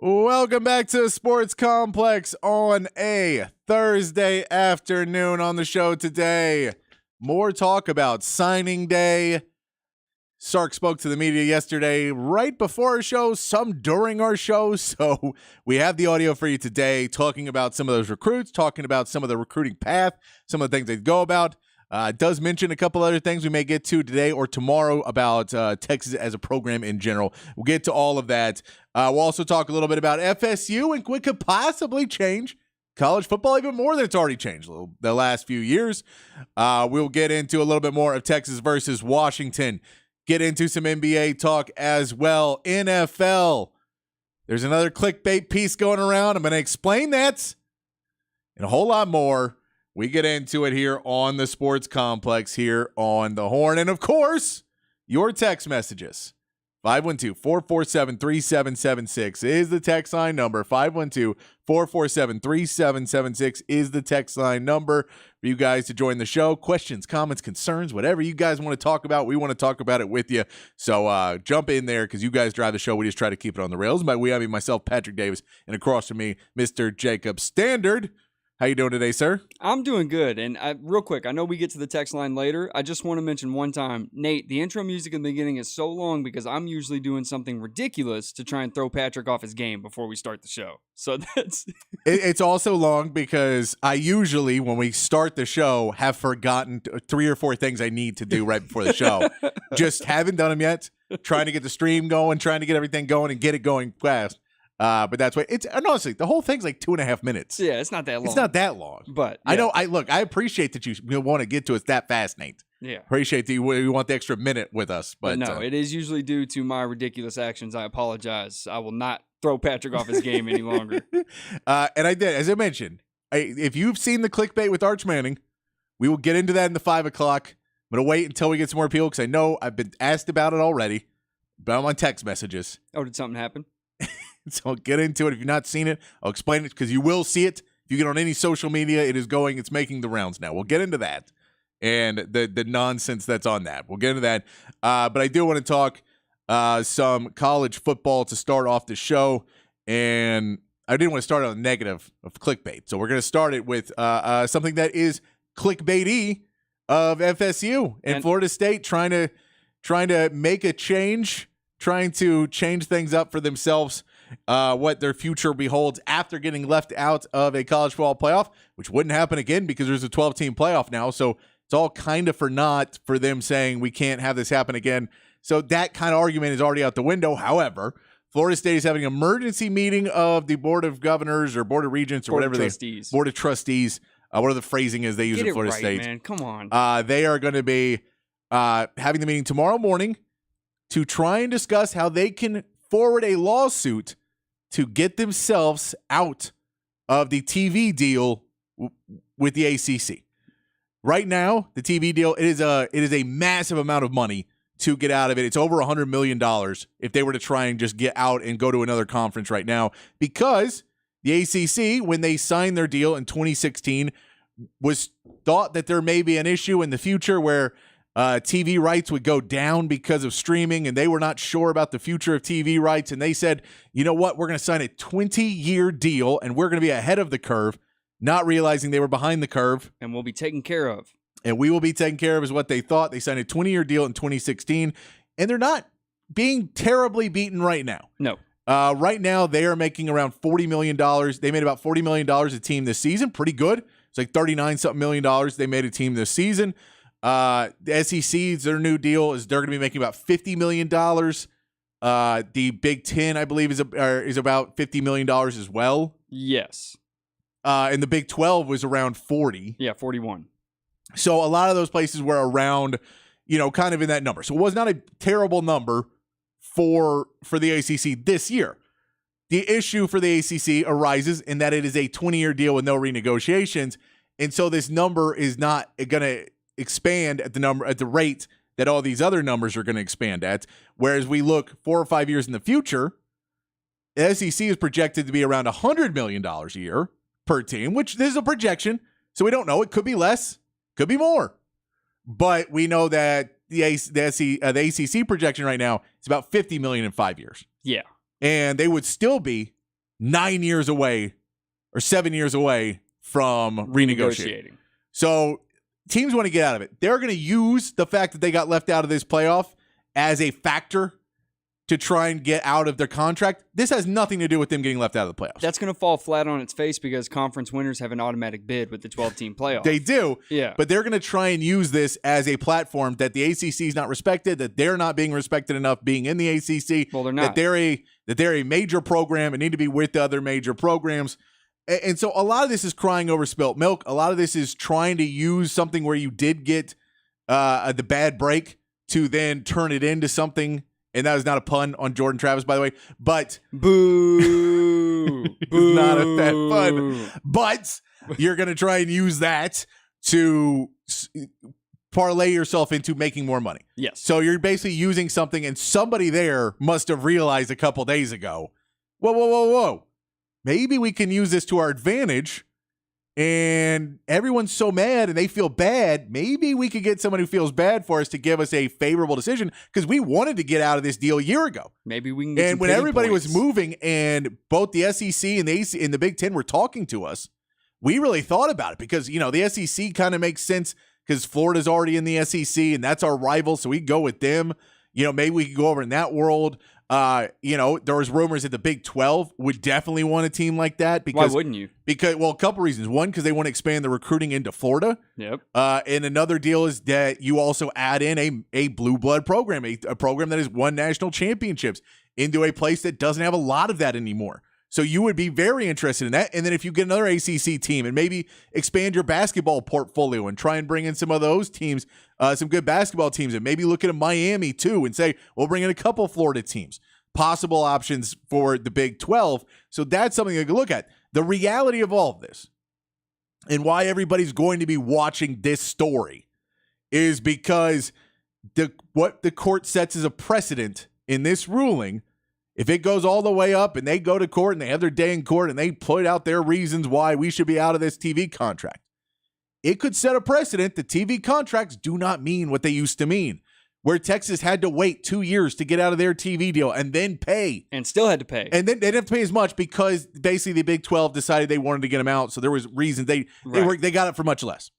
Welcome back to the Sports Complex on a Thursday afternoon. On the show today, more talk about signing day. Sark spoke to the media yesterday right before our show, some during our show. So we have the audio for you today talking about some of those recruits, talking about some of the recruiting path, some of the things they go about. Does mention a couple other things we may get to today or tomorrow about Texas as a program in general. We'll get to all of that. We'll also talk a little bit about FSU and what could possibly change college football even more than it's already changed the last few years. We'll get into a little bit more of Texas versus Washington. Get into some NBA talk as well. NFL. There's another clickbait piece going around. I'm going to explain that and a whole lot more. We get into it here on the Sports Complex here on the Horn. And, of course, your text messages. 512-447-3776 is the text line number. 512-447-3776 is the text line number for you guys to join the show. Questions, comments, concerns, whatever you guys want to talk about, we want to talk about it with you. So jump in there because you guys drive the show. We just try to keep it on the rails. By we, I mean myself, Patrick Davis, and across from me, Mr. Jacob Standard. How you doing today, sir? I'm doing good. And real quick, I know we get to the text line later. I just want to mention one time, Nate, the intro music in the beginning is so long because I'm usually doing something ridiculous to try and throw Patrick off his game before we start the show. So that's... It's also long because I usually, when we start the show, have forgotten 3 or 4 things I need to do right before the show. Just haven't done them yet. Trying to get the stream going, trying to get everything going and get it going fast. But that's why it's honestly the whole thing's like 2.5 minutes. Yeah, it's not that long. It's not that long. But yeah. I know. I appreciate that you want to get to us that fast, Nate. Yeah, appreciate that you want the extra minute with us. But no, it is usually due to my ridiculous actions. I apologize. I will not throw Patrick off his game any longer. And I did, as I mentioned. If you've seen the clickbait with Arch Manning, we will get into that in the 5 o'clock. I'm gonna wait until we get some more people because I know I've been asked about it already, but I'm on text messages. Oh, did something happen? So I'll get into it. If you've not seen it, I'll explain it because you will see it. If you get on any social media, it's making the rounds now. We'll get into that and the nonsense that's on that. We'll get into that. But I do want to talk some college football to start off the show. And I didn't want to start on the negative of clickbait. So we're going to start it with something that is clickbaity of FSU and Florida State trying to make a change, trying to change things up for themselves. What their future beholds after getting left out of a college football playoff, which wouldn't happen again because there's a 12-team playoff now. So it's all kind of for naught for them saying we can't have this happen again. So that kind of argument is already out the window. However, Florida State is having an emergency meeting of the Board of Governors or Board of Regents or whatever Board of Trustees. Whatever the phrasing is they use in Florida State. Man. Come on. They are going to be having the meeting tomorrow morning to try and discuss how they can forward a lawsuit to get themselves out of the TV deal with the ACC. Right now, the TV deal, it is a massive amount of money to get out of it. It's over $100 million if they were to try and just get out and go to another conference right now, because the ACC, when they signed their deal in 2016, was thought that there may be an issue in the future where TV rights would go down because of streaming, and they were not sure about the future of TV rights. And they said, you know what, we're going to sign a 20-year deal, and we're going to be ahead of the curve, not realizing they were behind the curve. And we'll be taken care of. And we will be taken care of is what they thought. They signed a 20-year deal in 2016, and they're not being terribly beaten right now. No. Right now, they are making around $40 million. They made about $40 million a team this season. Pretty good. It's like $39-something million they made a team this season. The SEC's their new deal is they're going to be making about $50 million. The Big Ten, I believe, is about $50 million as well. Yes. And the Big 12 was around 40. Yeah, 41. So a lot of those places were around, kind of in that number. So it was not a terrible number for the ACC this year. The issue for the ACC arises in that it is a 20-year deal with no renegotiations, and so this number is not going to expand at the rate that all these other numbers are going to expand at. Whereas we look 4 or 5 years in the future, the SEC is projected to be around $100 million a year per team, which this is a projection, so we don't know. It could be less, could be more, but we know that the ACC projection right now is about $50 million in 5 years. Yeah. And they would still be 9 years away or 7 years away from renegotiating. So teams want to get out of it. They're going to use the fact that they got left out of this playoff as a factor to try and get out of their contract. This has nothing to do with them getting left out of the playoffs. That's going to fall flat on its face because conference winners have an automatic bid with the 12-team playoff. They do. Yeah. But they're going to try and use this as a platform that the ACC is not respected, that they're not being respected enough being in the ACC. Well, they're not. That they're a major program and need to be with the other major programs. And so a lot of this is crying over spilt milk. A lot of this is trying to use something where you did get the bad break to then turn it into something. And that was not a pun on Jordan Travis, by the way. But boo, it's not a bad pun. But you're going to try and use that to parlay yourself into making more money. Yes. So you're basically using something, and somebody there must have realized a couple days ago, whoa. Maybe we can use this to our advantage. And everyone's so mad and they feel bad. Maybe we could get someone who feels bad for us to give us a favorable decision because we wanted to get out of this deal a year ago. Maybe we can get And some when pity everybody points. was moving and both the SEC and the Big Ten were talking to us, we really thought about it because, the SEC kind of makes sense because Florida's already in the SEC and that's our rival. So we go with them. Maybe we could go over in that world. There was rumors that the Big 12 would definitely want a team like that. Because, why wouldn't you? Because, a couple reasons. One, because they want to expand the recruiting into Florida. Yep. And another deal is that you also add in a blue blood program, a program that has won national championships into a place that doesn't have a lot of that anymore. So you would be very interested in that. And then if you get another ACC team and maybe expand your basketball portfolio and try and bring in some of those teams, some good basketball teams, and maybe look at a Miami too and say, we'll bring in a couple Florida teams, possible options for the Big 12. So that's something you can look at. The reality of all of this and why everybody's going to be watching this story is because what the court sets as a precedent in this ruling, if it goes all the way up and they go to court and they have their day in court and they put out their reasons why we should be out of this TV contract, it could set a precedent that TV contracts do not mean what they used to mean, where Texas had to wait 2 years to get out of their TV deal and then pay. And still had to pay. And then they didn't have to pay as much because basically the Big 12 decided they wanted to get them out. So there was reasons they got it for much less.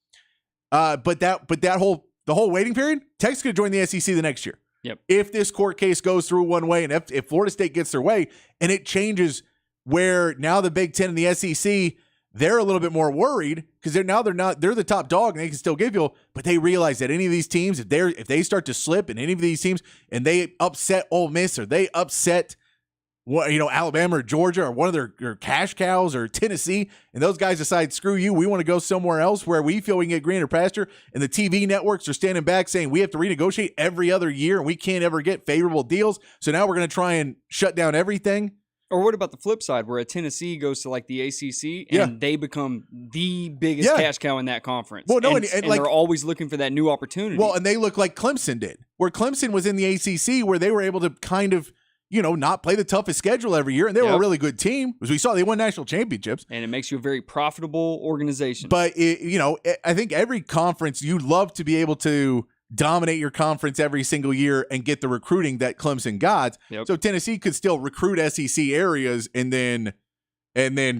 But the whole waiting period, Texas could join the SEC the next year. Yep. If this court case goes through one way and if Florida State gets their way and it changes where now the Big Ten and the SEC, they're a little bit more worried because they're the top dog and they can still give you, but they realize that any of these teams, if they start to slip in any of these teams and they upset Ole Miss or they upset Alabama or Georgia or one of their cash cows or Tennessee, and those guys decide, screw you, we want to go somewhere else where we feel we can get greener pasture, and the TV networks are standing back saying we have to renegotiate every other year and we can't ever get favorable deals, so now we're going to try and shut down everything. Or what about the flip side where a Tennessee goes to like the ACC and they become the biggest cash cow in that conference? Well, no, and they're always looking for that new opportunity. Well, and they look like Clemson did, where Clemson was in the ACC where they were able to kind of not play the toughest schedule every year. And they were a really good team. As we saw, they won national championships. And it makes you a very profitable organization. But, I think every conference, you'd love to be able to dominate your conference every single year and get the recruiting that Clemson got. Yep. So Tennessee could still recruit SEC areas and then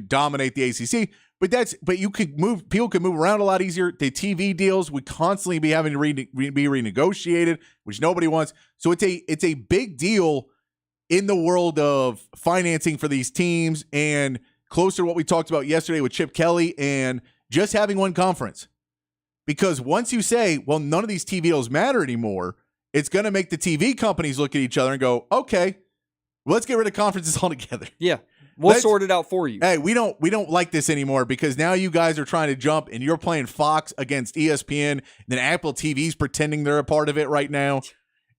dominate the ACC. But you could people could move around a lot easier. The TV deals would constantly be having to be renegotiated, which nobody wants. So it's a big deal in the world of financing for these teams, and closer to what we talked about yesterday with Chip Kelly and just having one conference. Because once you say, well, none of these TV deals matter anymore, it's going to make the TV companies look at each other and go, okay, let's get rid of conferences altogether. Yeah, we'll sort it out for you. Hey, we don't like this anymore because now you guys are trying to jump and you're playing Fox against ESPN, and then Apple TV's pretending they're a part of it right now.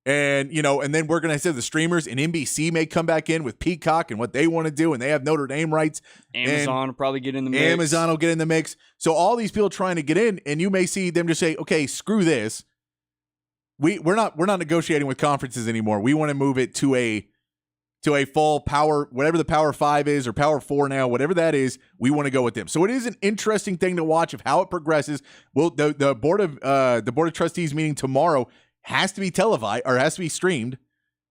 And, and then we're going to say the streamers and NBC may come back in with Peacock and what they want to do, and they have Notre Dame rights. Amazon will probably get in the mix. Amazon will get in the mix. So all these people trying to get in, and you may see them just say, okay, screw this. We're not negotiating with conferences anymore. We want to move it to a full power, whatever the Power 5 is or Power 4 now, whatever that is, we want to go with them. So it is an interesting thing to watch of how it progresses. Well, the board of trustees meeting tomorrow has to be televised or has to be streamed.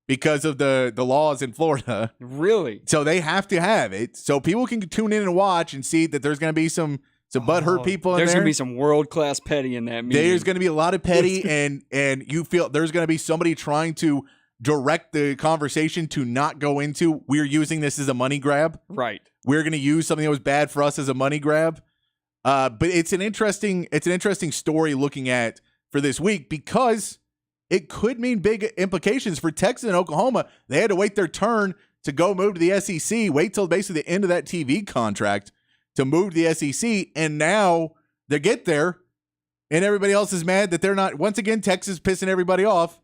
because of the laws in Florida. Really? So they have to have it so people can tune in and watch and see that there's going to be some butthurt people in there. There's going to be some world-class petty in that meeting. There's going to be a lot of petty, and you feel there's going to be somebody trying to direct the conversation to not go into, we're using this as a money grab. Right. We're going to use something that was bad for us as a money grab. But it's an interesting story looking at for this week because it could mean big implications for Texas and Oklahoma. They had to wait their turn to go move to the SEC, wait till basically the end of that TV contract to move to the SEC, and now they get there, and everybody else is mad that they're not. Once again, Texas pissing everybody off.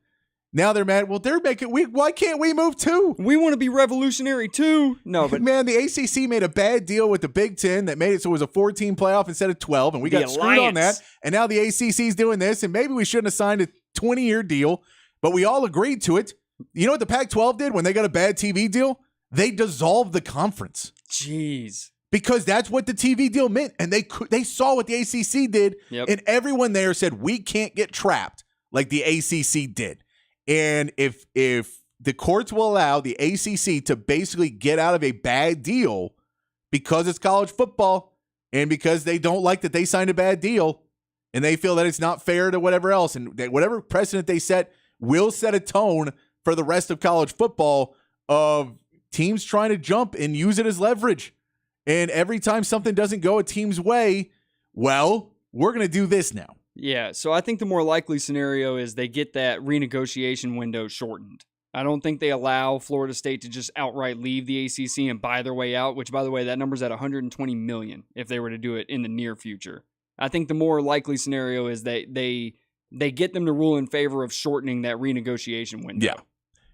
Now they're mad. Well, they're making. Why can't we move too? We want to be revolutionary too. No, but man, the ACC made a bad deal with the Big Ten that made it so it was a 14 playoff instead of 12, and we got screwed on that. And now the ACC's doing this, and maybe we shouldn't have signed a 20-year deal, but we all agreed to it. You know what the Pac-12 did when they got a bad TV deal? They dissolved the conference. Jeez. Because that's what the TV deal meant, and they saw what the ACC did, and everyone there said we can't get trapped like the ACC did. And if the courts will allow the ACC to basically get out of a bad deal because it's college football and because they don't like that they signed a bad deal and they feel that it's not fair to whatever else, and whatever precedent they set will set a tone for the rest of college football of teams trying to jump and use it as leverage. And every time something doesn't go a team's way, well, we're going to do this now. Yeah, so I think the more likely scenario is they get that renegotiation window shortened. I don't think they allow Florida State to just outright leave the ACC and buy their way out, which, by the way, that number's at $120 million if they were to do it in the near future. I think the more likely scenario is they get them to rule in favor of shortening that renegotiation window. Yeah.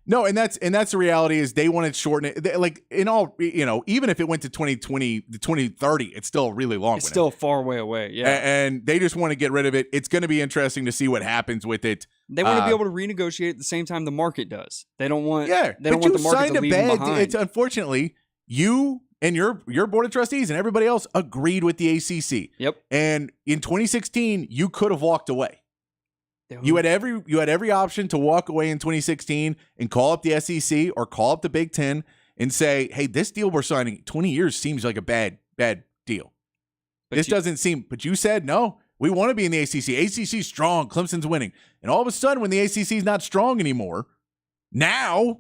No, and that's the reality is they want to shorten it. Like in all, even if it went to 2020 to 2030, it's still a really long. It's still far way away. Yeah, and they just want to get rid of it. It's going to be interesting to see what happens with it. They want to be able to renegotiate at the same time the market does. They don't want. Yeah, they don't want the market to leave them behind. It's unfortunately you and your board of trustees and everybody else agreed with the ACC. Yep. And in 2016, you could have walked away. You had every option to walk away in 2016 and call up the SEC or call up the Big Ten and say, "Hey, this deal we're signing 20 years seems like a bad deal. This doesn't seem." But you said no. We want to be in the ACC. ACC's strong. Clemson's winning. And all of a sudden, when the ACC's not strong anymore, now,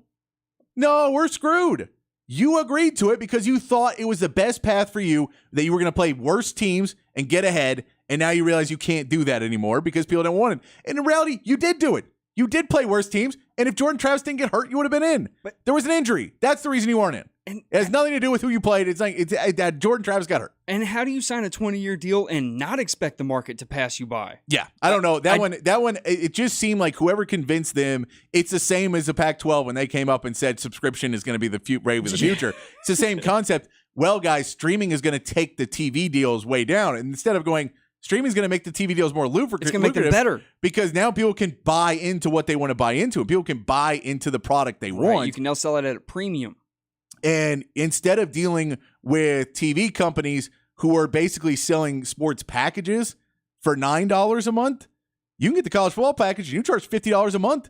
no, we're screwed. You agreed to it because you thought it was the best path for you, that you were going to play worse teams and get ahead. And now you realize you can't do that anymore because people don't want it. And in reality, you did do it. You did play worse teams. And if Jordan Travis didn't get hurt, you would have been in. But there was an injury. That's the reason you weren't in. And it has nothing to do with who you played. It's like that Jordan Travis got hurt. And how do you sign a 20-year deal and not expect the market to pass you by? Yeah, I don't know. That one, it just seemed like whoever convinced them, it's the same as the Pac-12 when they came up and said subscription is going to be the wave of the future. It's the same concept. Well, guys, streaming is going to take the TV deals way down. And instead of going, streaming is going to make the TV deals more lucrative. It's going to make them better. Because now people can buy into what they want to buy into. And people can buy into the product they want. You can now sell it at a premium. And instead of dealing with TV companies who are basically selling sports packages for $9 a month, you can get the college football package and you charge $50 a month.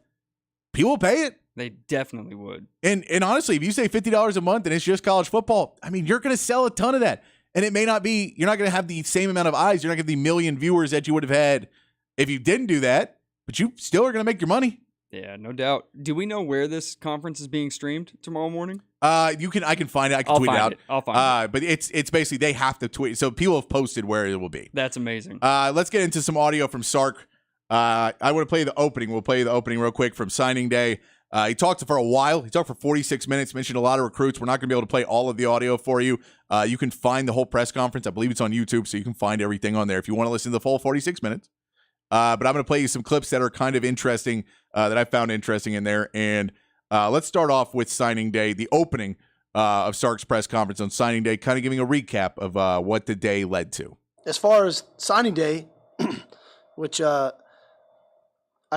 People will pay it. They definitely would. And honestly, if you say $50 a month and it's just college football, I mean, you're going to sell a ton of that. And it may not be, you're not going to have the same amount of eyes. You're not going to get the million viewers that you would have had if you didn't do that, but you still are going to make your money. Yeah, no doubt. Do we know where this conference is being streamed tomorrow morning? I can find it. I can tweet it out. I'll find it. But it's basically they have to tweet. So people have posted where it will be. That's amazing. Let's get into some audio from Sark. I want to play the opening. We'll play the opening real quick from signing day. He talked for a while. He talked for 46 minutes, mentioned a lot of recruits. We're not going to be able to play all of the audio for you. You can find the whole press conference. I believe it's on YouTube, so you can find everything on there if you want to listen to the full 46 minutes. But I'm going to play you some clips that are kind of interesting, that I found interesting in there. And let's start off with signing day, the opening of Sark's press conference on signing day, kind of giving a recap of what the day led to. As far as signing day, which I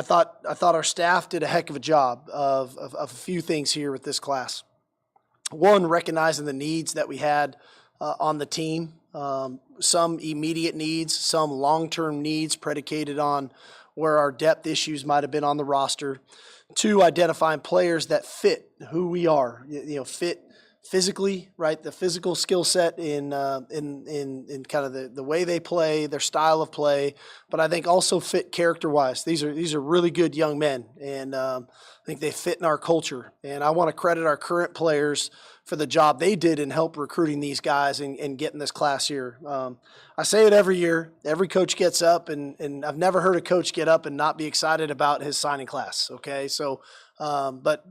thought our staff did a heck of a job of a few things here with this class. One, recognizing the needs that we had on the team. Some immediate needs, some long-term needs predicated on where our depth issues might have been on the roster. Two, identifying players that fit who we are, fit physically, right? The physical skill set in kind of the way they play, their style of play, but I think also fit character-wise. These are really good young men, and I think they fit in our culture. And I want to credit our current players for the job they did in help recruiting these guys and getting this class here. I say it every year. Every coach gets up, and I've never heard a coach get up and not be excited about his signing class. Okay, so but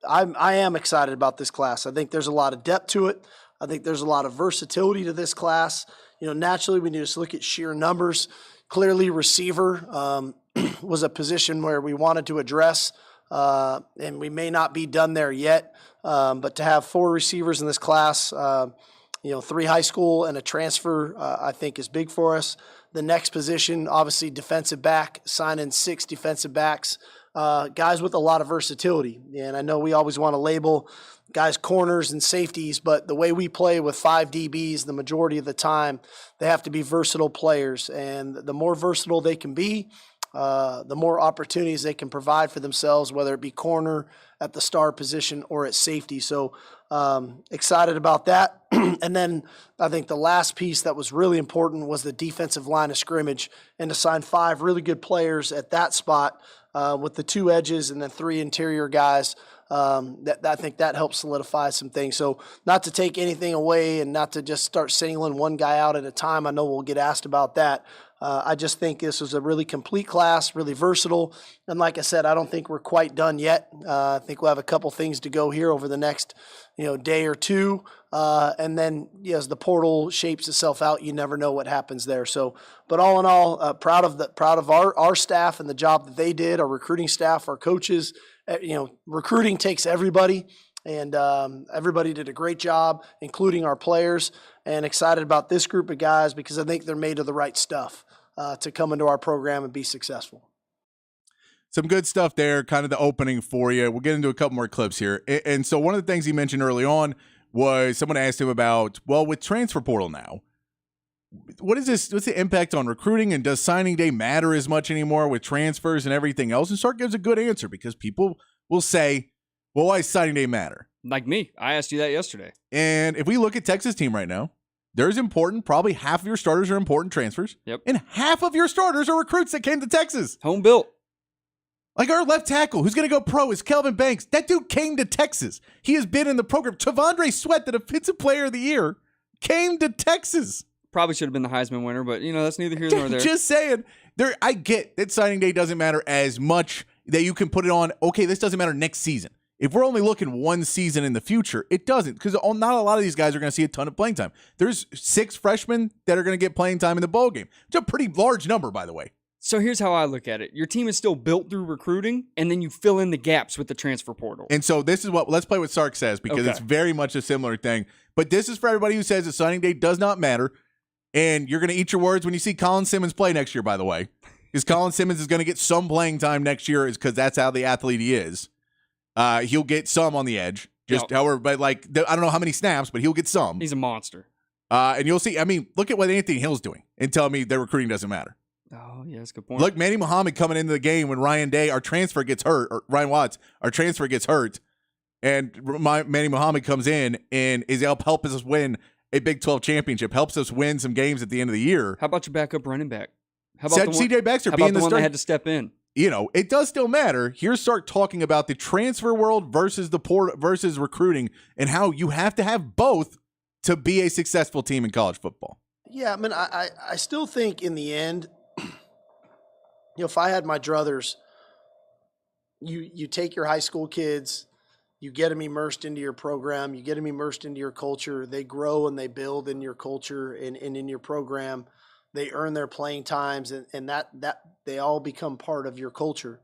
I am excited about this class. I think there's a lot of depth to it. I think there's a lot of versatility to this class. Naturally, we need to just look at sheer numbers. Clearly, receiver was a position where we wanted to address, and we may not be done there yet. But to have 4 receivers in this class, 3 high school and a transfer, I think is big for us. The next position, obviously, defensive back, signing 6 defensive backs. Guys with a lot of versatility. And I know we always want to label guys corners and safeties, but the way we play with 5 DBs, the majority of the time, they have to be versatile players. And the more versatile they can be, the more opportunities they can provide for themselves, whether it be corner, at the star position, or at safety. So excited about that. And then I think the last piece that was really important was the defensive line of scrimmage, and to sign 5 really good players at that spot with the 2 edges and then 3 interior guys. I think that helps solidify some things. So not to take anything away and not to just start singling one guy out at a time. I know we'll get asked about that. I just think this was a really complete class, really versatile. And like I said, I don't think we're quite done yet. I think we'll have a couple things to go here over the next day or two. And then as the portal shapes itself out, you never know what happens there. So, but all in all, proud of our staff and the job that they did, our recruiting staff, our coaches. Recruiting takes everybody. And everybody did a great job, including our players, and excited about this group of guys because I think they're made of the right stuff to come into our program and be successful. Some good stuff there, kind of the opening for you. We'll get into a couple more clips here. And so one of the things he mentioned early on was someone asked him about, well, with transfer portal now, what is this? What's the impact on recruiting, and does signing day matter as much anymore with transfers and everything else? And Sark gives a good answer because people will say, well, why does signing day matter? Like me. I asked you that yesterday. And if we look at Texas team right now, there's probably half of your starters are important transfers. Yep. And half of your starters are recruits that came to Texas. Home built. Like our left tackle, who's going to go pro, is Kelvin Banks. That dude came to Texas. He has been in the program. Tavondre Sweat, the defensive player of the year, came to Texas. Probably should have been the Heisman winner, but, that's neither here nor there. Just saying. I get that signing day doesn't matter as much, that you can put it on, okay, this doesn't matter next season. If we're only looking one season in the future, it doesn't, because not a lot of these guys are going to see a ton of playing time. There's 6 freshmen that are going to get playing time in the bowl game. It's a pretty large number, by the way. So here's how I look at it. Your team is still built through recruiting, and then you fill in the gaps with the transfer portal. And so this is let's play what Sark says, because It's very much a similar thing. But this is for everybody who says that signing day does not matter, and you're going to eat your words when you see Colin Simmons play next year, by the way. Because Colin Simmons is going to get some playing time next year, because that's how the athlete he is. He'll get some on the edge, however, but I don't know how many snaps, but he'll get some. He's a monster. And you'll see, look at what Anthony Hill's doing and tell me their recruiting doesn't matter. Oh, yeah, that's a good point. Look, Manny Muhammad coming into the game when Ryan Day, our transfer, gets hurt, or Ryan Watts, our transfer gets hurt, and Manny Muhammad comes in and is helps us win a Big 12 championship, helps us win some games at the end of the year. How about your backup running back? How about C.J. Baxter being the one that had to step in? It does still matter. Here's Sark talking about the transfer world versus the port versus recruiting, and how you have to have both to be a successful team in college football. Yeah, I still think in the end, if I had my druthers, you take your high school kids, you get them immersed into your program, you get them immersed into your culture. They grow and they build in your culture and in your program. They earn their playing times, and that they all become part of your culture.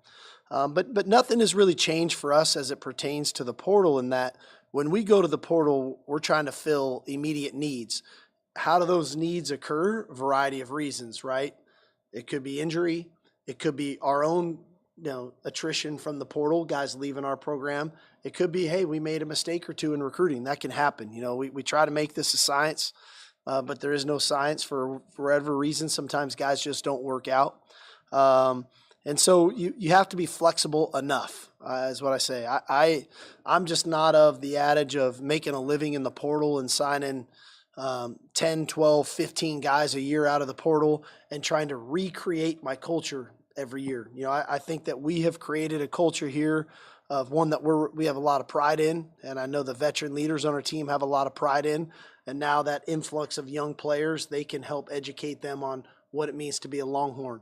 But nothing has really changed for us as it pertains to the portal, in that when we go to the portal, we're trying to fill immediate needs. How do those needs occur? A variety of reasons, right? It could be injury. It could be our own attrition from the portal, guys leaving our program. It could be, hey, we made a mistake or two in recruiting. That can happen. We try to make this a science. But there is no science for whatever reason. Sometimes guys just don't work out. And so you have to be flexible enough, is what I say. I'm just not of the adage of making a living in the portal and signing 10, 12, 15 guys a year out of the portal and trying to recreate my culture every year. I think that we have created a culture here of one that we have a lot of pride in, and I know the veteran leaders on our team have a lot of pride in. And now that influx of young players, they can help educate them on what it means to be a Longhorn.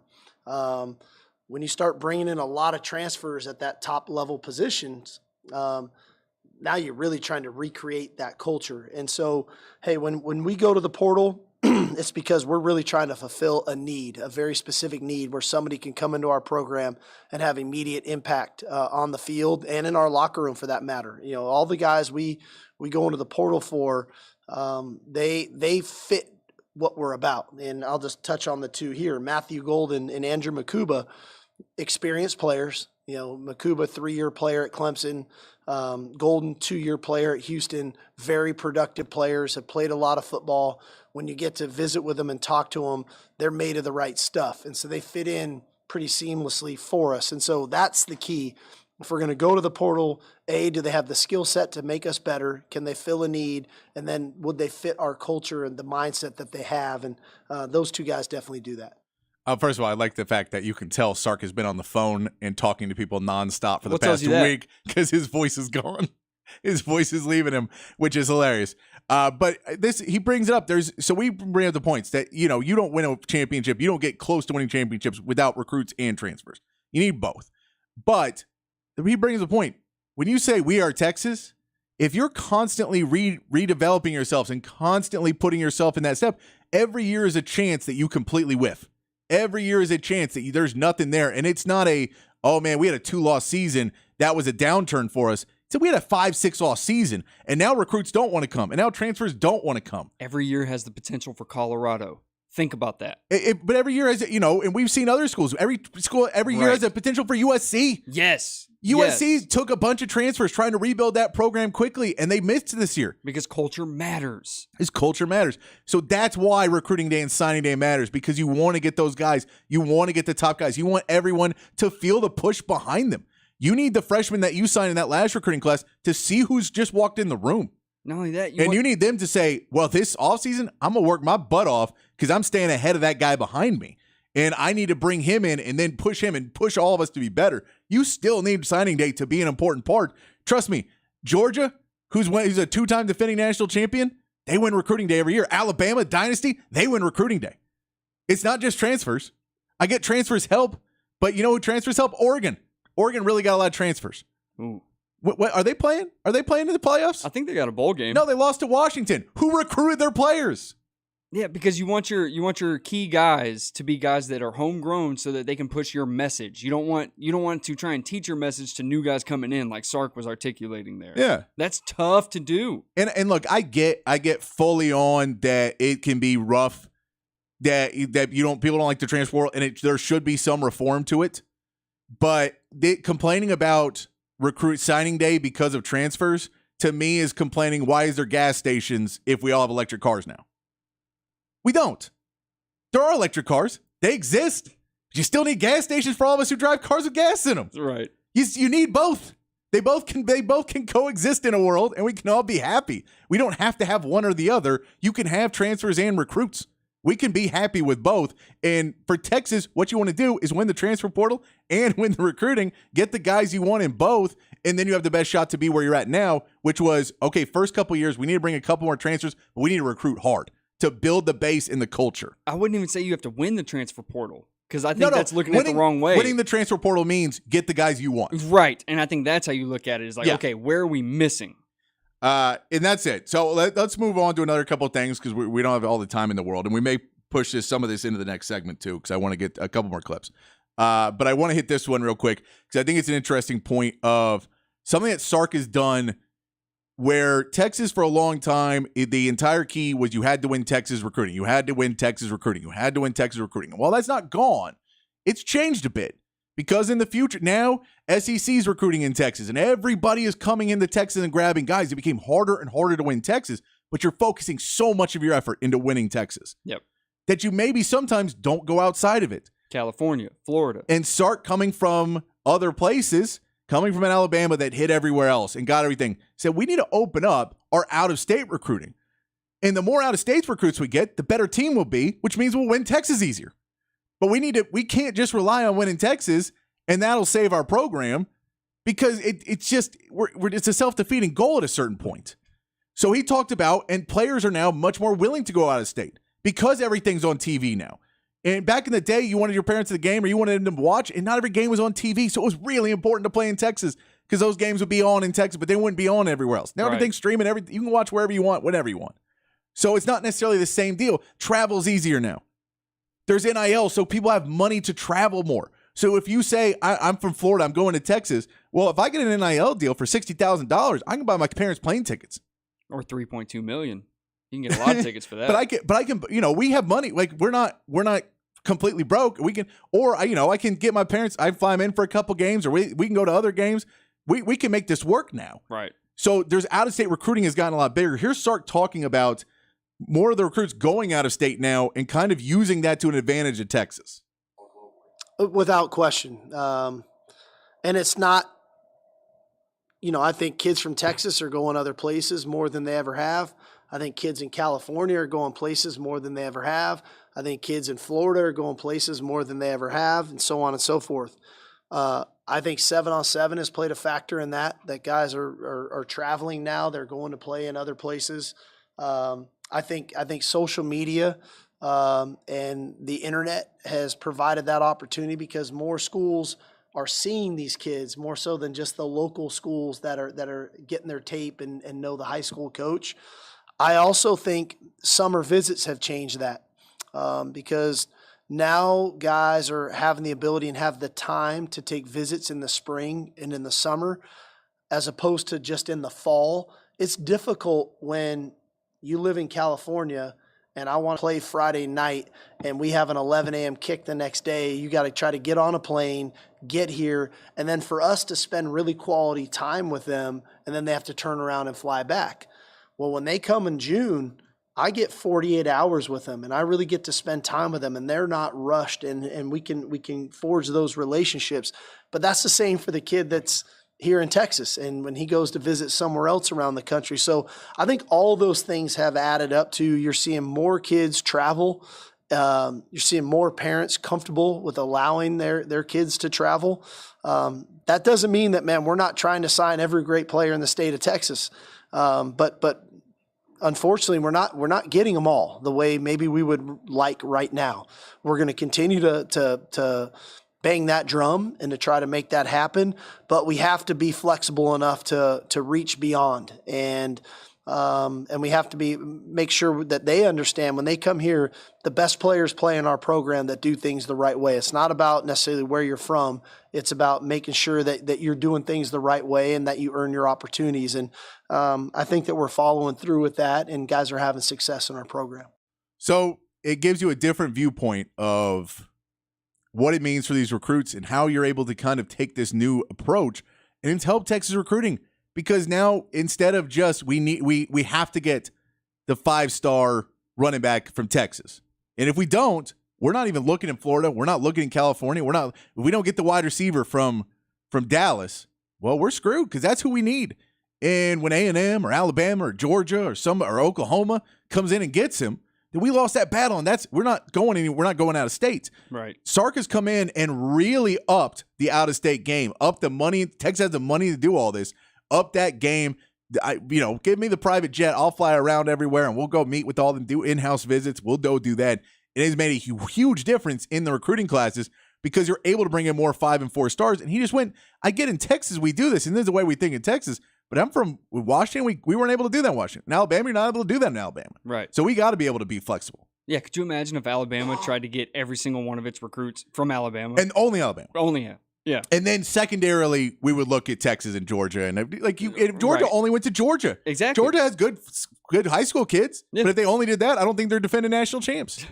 When you start bringing in a lot of transfers at that top level positions, now you're really trying to recreate that culture. And so, hey, when we go to the portal, it's because we're really trying to fulfill a need, a very specific need where somebody can come into our program and have immediate impact on the field and in our locker room for that matter. All the guys we go into the portal for, they fit what we're about. And I'll just touch on the two here. Matthew Golden and Andrew Makuba, experienced players. Makuba, 3-year player at Clemson. Golden, 2-year player at Houston. Very productive players, have played a lot of football. When you get to visit with them and talk to them, they're made of the right stuff. And so they fit in pretty seamlessly for us. And so that's the key. If we're going to go to the portal, do they have the skill set to make us better? Can they fill a need? And then would they fit our culture and the mindset that they have? And those two guys definitely do that. First of all, I like the fact that you can tell Sark has been on the phone and talking to people nonstop for the past week because his voice is gone. His voice is leaving him, which is hilarious. But he brings it up. So we bring up the points that, you don't win a championship. You don't get close to winning championships without recruits and transfers. You need both. But he brings a point. When you say we are Texas, if you're constantly redeveloping yourselves and constantly putting yourself in that step, every year is a chance that you completely whiff. Every year is a chance that there's nothing there. And it's not oh man, we had a 2-loss season. That was a downturn for us. So we had a 5-6-loss season. And now recruits don't want to come. And now transfers don't want to come. Every year has the potential for Colorado. Think about that. But every year has, and we've seen other schools. Every school every year has a potential for USC. Yes. USC took a bunch of transfers trying to rebuild that program quickly, and they missed this year. Because culture matters. His culture matters. So that's why recruiting day and signing day matters, because you want to get those guys. You want to get the top guys. You want everyone to feel the push behind them. You need the freshmen that you signed in that last recruiting class to see who's just walked in the room. Not only that, you need them to say, well, this offseason, I'm going to work my butt off because I'm staying ahead of that guy behind me. And I need to bring him in and then push him and push all of us to be better. You still need signing day to be an important part. Trust me, Georgia, who's a 2-time defending national champion, they win recruiting day every year. Alabama, dynasty, they win recruiting day. It's not just transfers. I get transfers help, but you know who transfers help? Oregon. Oregon really got a lot of transfers. Ooh. What are they playing? Are they playing in the playoffs? I think they got a bowl game. No, they lost to Washington. Who recruited their players? Yeah, because you want your key guys to be guys that are homegrown so that they can push your message. You don't want to try and teach your message to new guys coming in like Sark was articulating there. Yeah. That's tough to do. And look, I get fully on that it can be rough, that people don't like to transfer, and there should be some reform to it. But complaining about recruit signing day because of transfers, to me, is complaining, why is there gas stations if we all have electric cars now? We don't. There are electric cars. They exist. You still need gas stations for all of us who drive cars with gas in them. That's right. You need both. They both can coexist in a world, and we can all be happy. We don't have to have one or the other. You can have transfers and recruits. We can be happy with both. And for Texas, what you want to do is win the transfer portal and win the recruiting, get the guys you want in both, and then you have the best shot to be where you're at now, which was, okay, first couple years, we need to bring a couple more transfers, but we need to recruit hard to build the base in the culture. I wouldn't even say you have to win the transfer portal, because I think that's looking at it the wrong way. Winning the transfer portal means get the guys you want. Right, and I think that's how you look at it, is like, okay, where are we missing? And that's it. So let's move on to another couple of things, because we don't have all the time in the world, and we may push some of this into the next segment too, because I want to get a couple more clips. But I want to hit this one real quick, because I think it's an interesting point of something that Sark has done, where Texas for a long time, the entire key was you had to win Texas recruiting. You had to win Texas recruiting. You had to win Texas recruiting. Well, that's not gone. It's changed a bit, because in the future now, SEC's recruiting in Texas, and everybody is coming into Texas and grabbing guys. It became harder and harder to win Texas, but you're focusing so much of your effort into winning Texas. Yep. That you maybe sometimes don't go outside of it. California, Florida. And Sark coming from other places, coming from an Alabama that hit everywhere else and got everything, said we need to open up our out-of-state recruiting. And the more out-of-state recruits we get, the better team we'll be, which means we'll win Texas easier. But we can't just rely on winning Texas, and that'll save our program, because it's a self-defeating goal at a certain point. So he talked about, and players are now much more willing to go out of state because everything's on TV now. And back in the day, you wanted your parents to the game or you wanted them to watch, and not every game was on TV. So it was really important to play in Texas because those games would be on in Texas, but they wouldn't be on everywhere else. Now everything's streaming, everything. You can watch wherever you want, whenever you want. So it's not necessarily the same deal. Travel's easier now. There's NIL, so people have money to travel more. So if you say, I'm from Florida, I'm going to Texas, well, if I get an NIL deal for $60,000, I can buy my parents plane tickets. Or $3.2 million. You can get a lot of tickets for that. but I can, we have money. Like we're not completely broke. We can, or I can get my parents, I fly them in for a couple games, or we can go to other games. We can make this work now. Right. So there's out-of-state recruiting has gotten a lot bigger. Here's Sark talking about more of the recruits going out of state now and kind of using that to an advantage of Texas. Without question. And it's not, I think kids from Texas are going other places more than they ever have. I think kids in California are going places more than they ever have. I think kids in Florida are going places more than they ever have, and so on and so forth. I think 7-on-7 has played a factor in that guys are traveling now. They're going to play in other places. I think social media and the internet has provided that opportunity because more schools are seeing these kids more so than just the local schools that are getting their tape and know the high school coach. I also think summer visits have changed that because now guys are having the ability and have the time to take visits in the spring and in the summer as opposed to just in the fall. It's difficult when you live in California and I want to play Friday night and we have an 11 a.m. kick the next day. You got to try to get on a plane, get here, and then for us to spend really quality time with them, and then they have to turn around and fly back. Well, when they come in June, I get 48 hours with them, and I really get to spend time with them, and they're not rushed, and we can forge those relationships. But that's the same for the kid that's here in Texas and when he goes to visit somewhere else around the country. So I think all those things have added up to you're seeing more kids travel. You're seeing more parents comfortable with allowing their kids to travel. That doesn't mean that, man, we're not trying to sign every great player in the state of Texas. But unfortunately, we're not getting them all the way maybe we would like right now. We're going to continue to bang that drum and to try to make that happen, but we have to be flexible enough to reach beyond, and we have to make sure that they understand when they come here, the best players play in our program that do things the right way. It's not about necessarily where you're from. It's about making sure that you're doing things the right way and that you earn your opportunities. And I think that we're following through with that, and guys are having success in our program. So it gives you a different viewpoint of what it means for these recruits and how you're able to kind of take this new approach and it's help Texas recruiting, because now instead of just we have to get the 5-star running back from Texas. And if we don't, we're not even looking in Florida. We're not looking in California. If we don't get the wide receiver from Dallas, well, we're screwed because that's who we need. And when A&M or Alabama or Georgia or Oklahoma comes in and gets him, we lost that battle, and we're not going anywhere. We're not going out of state. Right. Sark has come in and really upped the out-of-state game, upped the money. Texas has the money to do all this. Up that game. Give me the private jet. I'll fly around everywhere, and we'll go meet with all them, do in-house visits. We'll go do that. It has made a huge difference in the recruiting classes because you're able to bring in more 5 and 4 stars. And he just went, I get in Texas, we do this, and this is the way we think in Texas. But I'm from Washington. We weren't able to do that in Washington. In Alabama, you're not able to do that in Alabama. Right. So we got to be able to be flexible. Yeah. Could you imagine if Alabama tried to get every single one of its recruits from Alabama? And only Alabama. Only him. Yeah. And then secondarily, we would look at Texas and Georgia. And if Georgia only went to Georgia. Exactly. Georgia has good high school kids. Yeah. But if they only did that, I don't think they're defending national champs.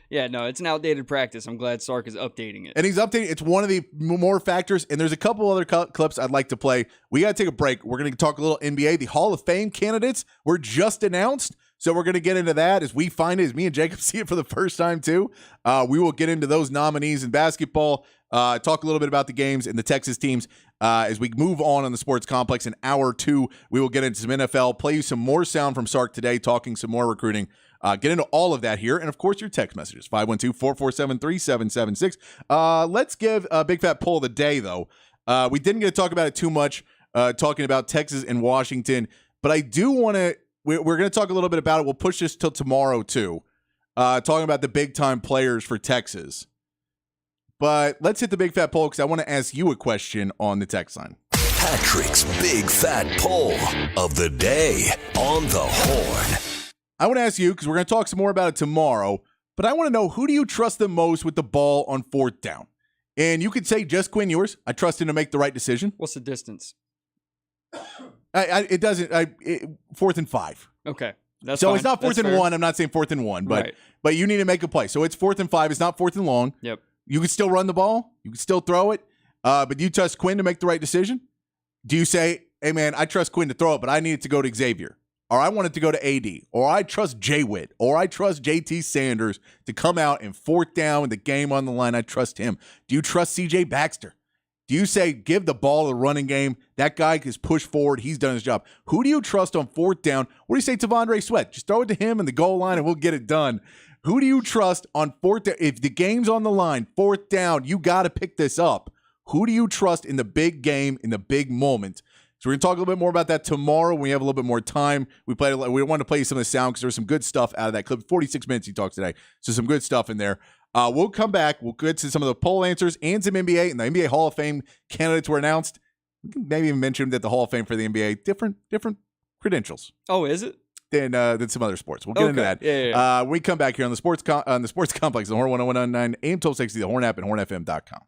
Yeah, no, it's an outdated practice. I'm glad Sark is updating it. And he's updating. It's one of the more factors. And there's a couple other clips I'd like to play. We got to take a break. We're going to talk a little NBA. The Hall of Fame candidates were just announced. So we're going to get into that as we find it, as me and Jacob see it for the first time too. We will get into those nominees in basketball, talk a little bit about the games and the Texas teams. As we move on the sports complex in hour 2, we will get into some NFL, play you some more sound from Sark today, talking some more recruiting. Get into all of that here. And, of course, your text messages, 512-447-3776. Let's give a big fat poll of the day, though. We didn't get to talk about it too much, talking about Texas and Washington. But I do want to – we're going to talk a little bit about it. We'll push this till tomorrow, too, talking about the big-time players for Texas. But let's hit the big fat poll because I want to ask you a question on the text line. Patrick's Big Fat Poll of the Day on the Horn. I want to ask you, because we're going to talk some more about it tomorrow, but I want to know, who do you trust the most with the ball on 4th down? And you could say just Quinn Ewers. I trust him to make the right decision. What's the distance? It doesn't. 4th and 5. Okay. That's so fine. It's not 4th That's and fair. 1. I'm not saying 4th and 1, but Right. but you need to make a play. So it's 4th and 5. It's not 4th and long. Yep. You can still run the ball. You can still throw it. But do you trust Quinn to make the right decision? Do you say, hey, man, I trust Quinn to throw it, but I need it to go to Xavier? Or I want it to go to AD? Or I trust Jay Witt? Or I trust JT Sanders to come out and 4th down with the game on the line? I trust him. Do you trust CJ Baxter? Do you say, give the ball to the running game? That guy is pushed forward. He's done his job. Who do you trust on 4th down? What do you say to T'Vondre Sweat? Just throw it to him in the goal line and we'll get it done. Who do you trust on 4th down? If the game's on the line, 4th down, you got to pick this up. Who do you trust in the big game, in the big moment? So we're going to talk a little bit more about that tomorrow when we have a little bit more time. We wanted to play you some of the sound because there was some good stuff out of that clip. 46 minutes he talked today. So some good stuff in there. We'll come back. We'll get to some of the poll answers and some NBA. And the NBA Hall of Fame candidates were announced. We can maybe even mention that the Hall of Fame for the NBA, different credentials Oh, is it? than some other sports. We'll get into that. Yeah. When we come back here on the sports complex, the Horn 101.9, AM 1260, the Horn app, and hornfm.com.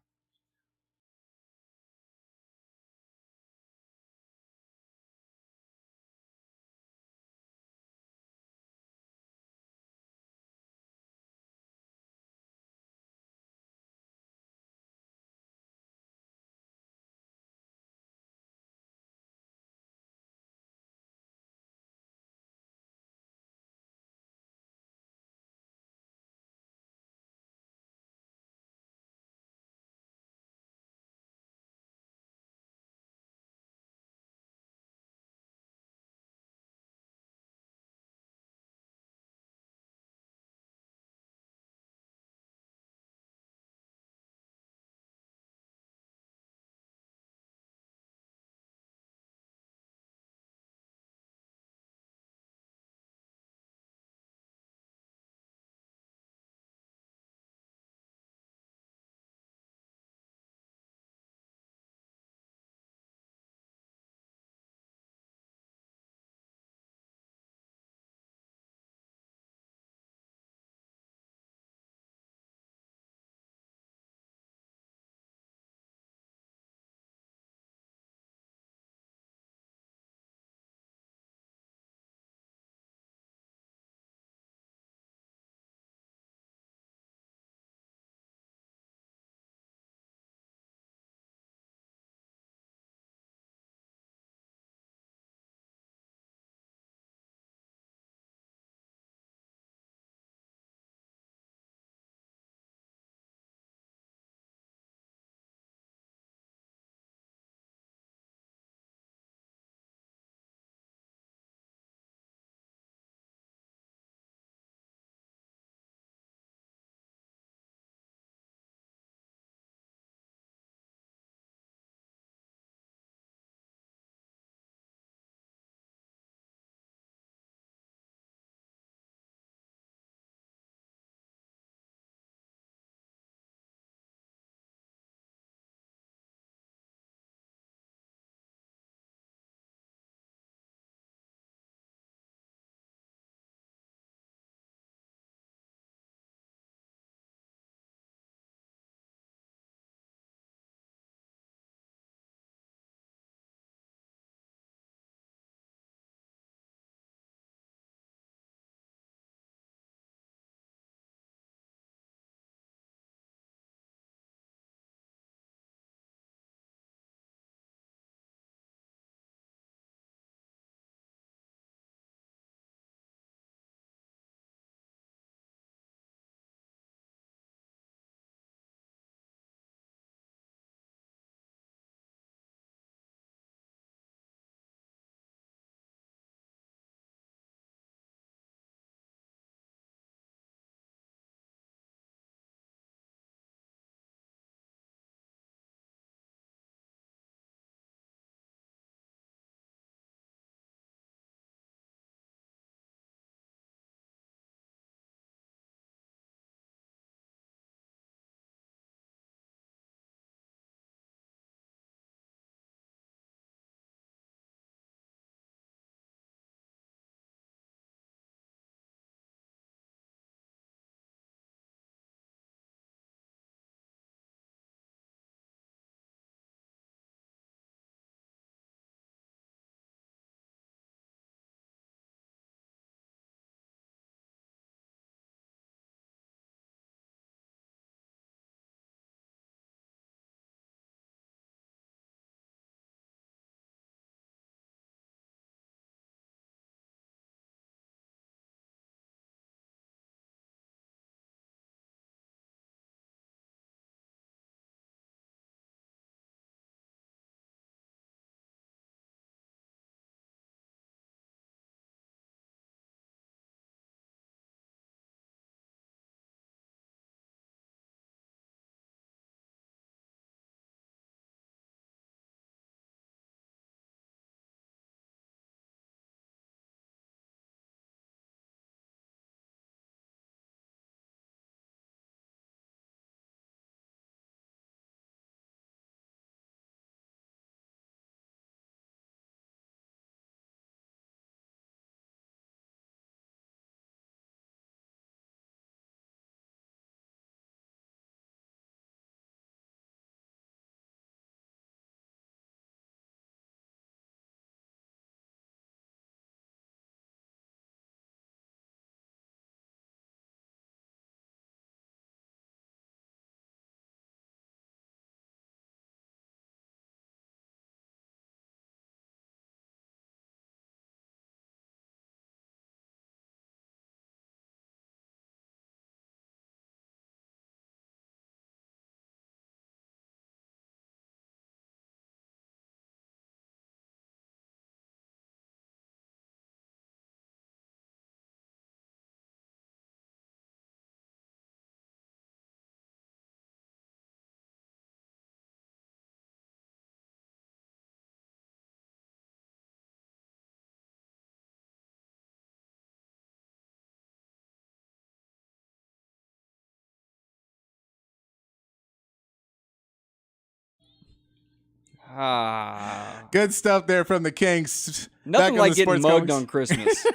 Good stuff there from the Kinks. Nothing Back on like the getting Sports mugged Comics. on Christmas.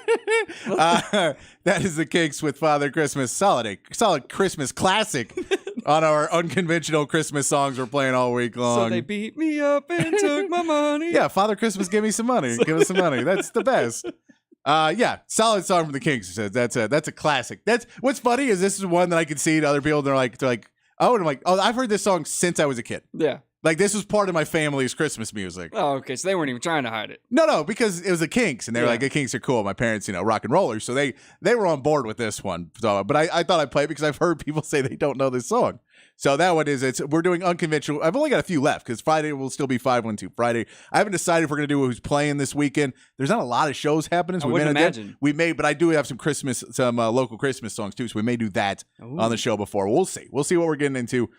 That is the Kinks with Father Christmas. Solid Christmas classic on our unconventional Christmas songs we're playing all week long. So they beat me up and took my money. Yeah, Father Christmas, give me some money. Give us some money. That's the best. Yeah, solid song from the Kinks. That's a classic. That's what's funny is this is one that I can see to other people. They're like, oh, and I'm like, oh, I've heard this song since I was a kid. Yeah. Like this was part of my family's Christmas music. Oh, okay. So they weren't even trying to hide it. No, because it was the Kinks, and they were Yeah. like, the Kinks are cool. My parents, rock and rollers, so they were on board with this one. So, but I thought I'd play it because I've heard people say they don't know this song. So that one is we're doing unconventional. I've only got a few left because Friday will still be 512 Friday. I haven't decided if we're gonna do who's playing this weekend. There's not a lot of shows happening. So I wouldn't imagine. but I do have some local Christmas songs too. So we may do that on the show before. We'll see. We'll see what we're getting into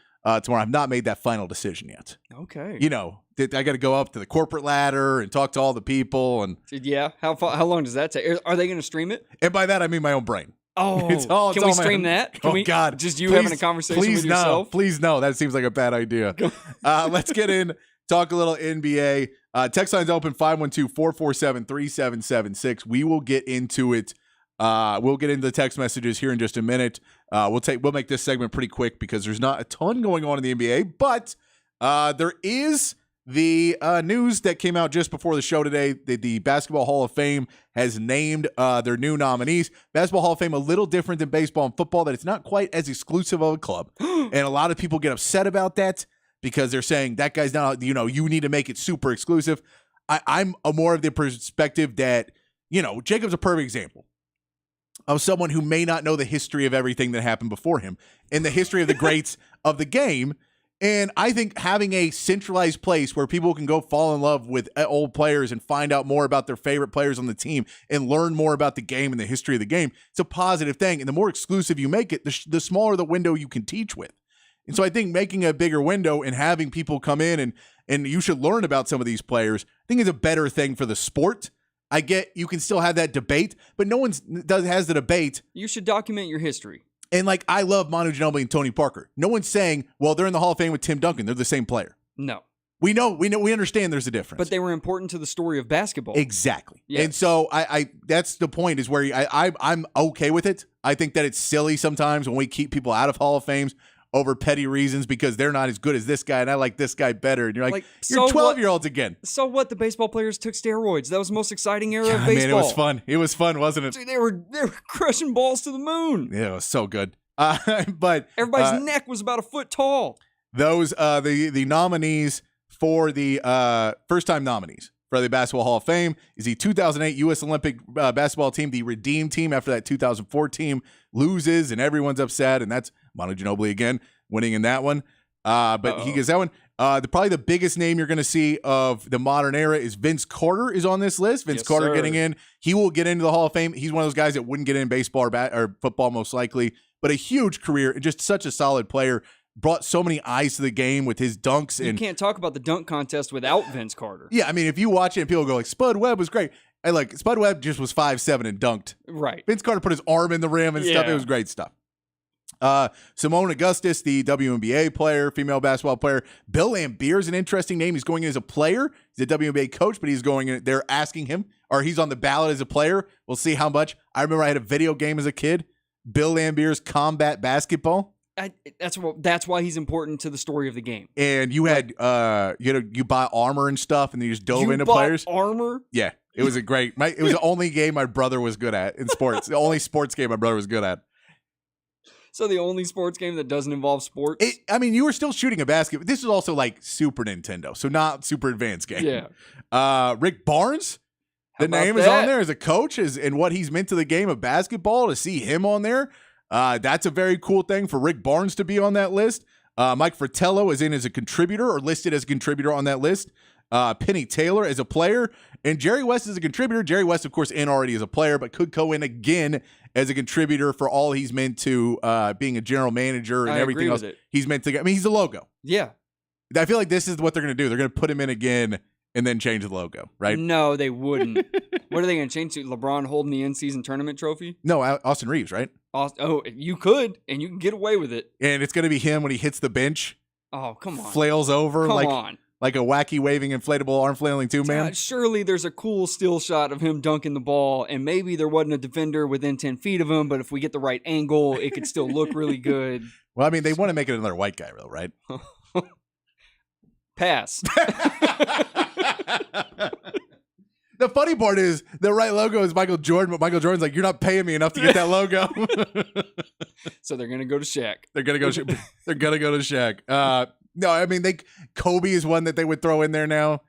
tomorrow. I've not made that final decision yet. Okay. I got to go up to the corporate ladder and talk to all the people, and Yeah. How long does that take? Are they going to stream it? by that I mean my own brain. Oh, It's can all we my stream own- that? Can Oh we, God! just you Please- having a conversation please with no, yourself? Please no. That seems like a bad idea. Let's get in. Talk a little NBA. Text line's open 512-447-3776. We will get into it. We'll get into the text messages here in just a minute. We'll make this segment pretty quick because there's not a ton going on in the NBA, but there is the news that came out just before the show today. The Basketball Hall of Fame has named their new nominees. Basketball Hall of Fame, a little different than baseball and football, that it's not quite as exclusive of a club. And a lot of people get upset about that because they're saying that guy's not, you need to make it super exclusive. I'm more of the perspective that, Jacob's a perfect example of someone who may not know the history of everything that happened before him and the history of the greats of the game. And I think having a centralized place where people can go fall in love with old players and find out more about their favorite players on the team and learn more about the game and the history of the game, it's a positive thing. And the more exclusive you make it, the smaller the window you can teach with. And so I think making a bigger window and having people come in and you should learn about some of these players, I think is a better thing for the sport. I get you can still have that debate, but no one has the debate. You should document your history. And I love Manu Ginobili and Tony Parker. No one's saying, well, they're in the Hall of Fame with Tim Duncan. They're the same player. No. We understand there's a difference. But they were important to the story of basketball. Exactly. Yes. And so I that's the point is where I'm okay with it. I think that it's silly sometimes when we keep people out of Hall of Fames over petty reasons because they're not as good as this guy and I like this guy better. And you're like you're 12-year-olds again. So what? The baseball players took steroids. That was the most exciting era of God, baseball. man, it was fun. It was fun, wasn't it? Dude, they were crushing balls to the moon. Yeah, it was so good. But Everybody's neck was about a foot tall. those the nominees for the first-time nominees for the Basketball Hall of Fame is the 2008 U.S. Olympic basketball team, the Redeem team, after that 2004 team loses and everyone's upset, and that's Manu Ginobili again winning in that one. But he gets that one. Probably the biggest name you're going to see of the modern era is Vince Carter is on this list. Vince Yes, Carter sir. getting in. He will get into the Hall of Fame. He's one of those guys that wouldn't get in baseball or football most likely, but a huge career and just such a solid player. Brought so many eyes to the game with his dunks. You And can't talk about the dunk contest without Vince Carter. yeah, I mean, if you watch it and people go like, Spud Webb was great. And like, Spud Webb just was 5'7" and dunked. Right. Vince Carter put his arm in the rim and stuff. Yeah. It was great stuff. Simone Augustus, the WNBA player, female basketball player. Bill Laimbeer is an interesting name. He's going in as a player. He's a WNBA coach, but he's going in. They're asking him, or he's on the ballot as a player. We'll see how much. I remember I had a video game as a kid. Bill Laimbeer's Combat Basketball. That's why he's important to the story of the game. And you had, you buy armor and stuff, and then you just dove You into bought players. armor? Yeah, it was a great. It was the only game my brother was good at in sports. The only sports game my brother was good at. So the only sports game that doesn't involve sports? I mean, you were still shooting a basket. This was also like Super Nintendo, so not super advanced game. Yeah. Rick Barnes, the about name is that? on there as a coach, and what he's meant to the game of basketball. To see him on there, that's a very cool thing for Rick Barnes to be on that list. Mike Fratello is in as a contributor or listed as a contributor on that list. Penny Taylor as a player, and Jerry West is a contributor. Jerry West, of course, in already as a player, but could go in again as a contributor for all he's meant to being a general manager and I everything agree else. with it. He's meant to. I mean, he's a logo. Yeah. I feel like this is what they're going to do. They're going to put him in again and then change the logo, right? No, they wouldn't. What are they going to change to? LeBron holding the in-season tournament trophy? No, Austin Reeves, right? Oh, you could, and you can get away with it. And it's going to be him when he hits the bench, Oh, come on. flails over Come like on. like a wacky waving inflatable arm flailing two-man? Surely there's a cool still shot of him dunking the ball, and maybe there wasn't a defender within 10 feet of him, but if we get the right angle, it could still look really good. Well, I mean, they want to make it another white guy, though, right? Pass. The funny part is the right logo is Michael Jordan, but Michael Jordan's like, you're not paying me enough to get that logo. So they're gonna go to Shaq. They're gonna go. They're gonna go to Shaq. No, I mean, Kobe is one that they would throw in there now,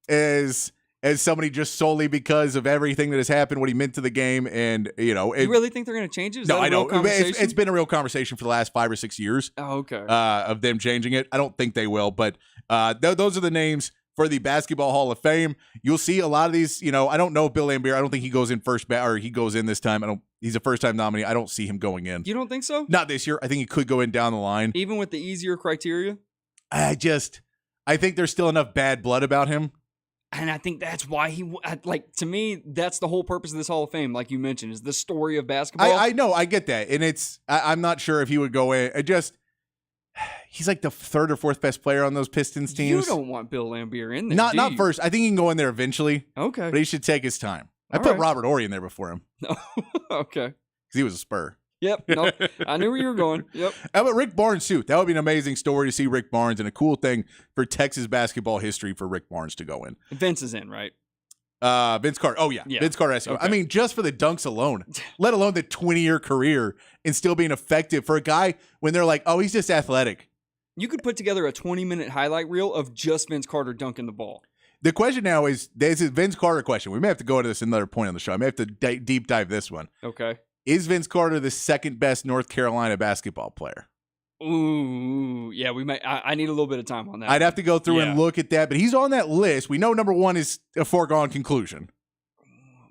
as somebody just solely because of everything that has happened, what he meant to the game, and You really think they're gonna change it? Is no, that a I real don't. conversation? It's been a real conversation for the last 5 or 6 years. Oh, okay. Of them changing it. I don't think they will, but those are the names for the Basketball Hall of Fame. You'll see a lot of these. I don't know if Bill Laimbeer. I don't think he goes in or he goes in this time. He's a first-time nominee. I don't see him going in. You don't think so? Not this year. I think he could go in down the line. Even with the easier criteria? I think there's still enough bad blood about him. And I think that's why to me, that's the whole purpose of this Hall of Fame, like you mentioned, is the story of basketball. I know, I get that. And I'm not sure if he would go in. He's like the third or fourth best player on those Pistons teams. You don't want Bill Laimbeer in there, Not first. I think he can go in there eventually. Okay. But he should take his time. I All put right. Robert Horry in there before him. No. Okay. Because he was a Spur. Yep. No. I knew where you were going. Yep. How about Rick Barnes, too? That would be an amazing story to see Rick Barnes, and a cool thing for Texas basketball history for Rick Barnes to go in. Vince is in, right? Vince Carter. Oh, yeah. Yeah. Vince Carter has to go. Okay. I mean, just for the dunks alone, let alone the 20-year career and still being effective for a guy when they're like, oh, he's just athletic. You could put together a 20-minute highlight reel of just Vince Carter dunking the ball. The question now is, this is Vince Carter question. We may have to go into this another point on the show. I may have to deep dive this one. Okay. Is Vince Carter the second best North Carolina basketball player? Ooh, yeah, we might. I need a little bit of time on that. I'd have to go through Yeah. and look at that, but he's on that list. We know number one is a foregone conclusion.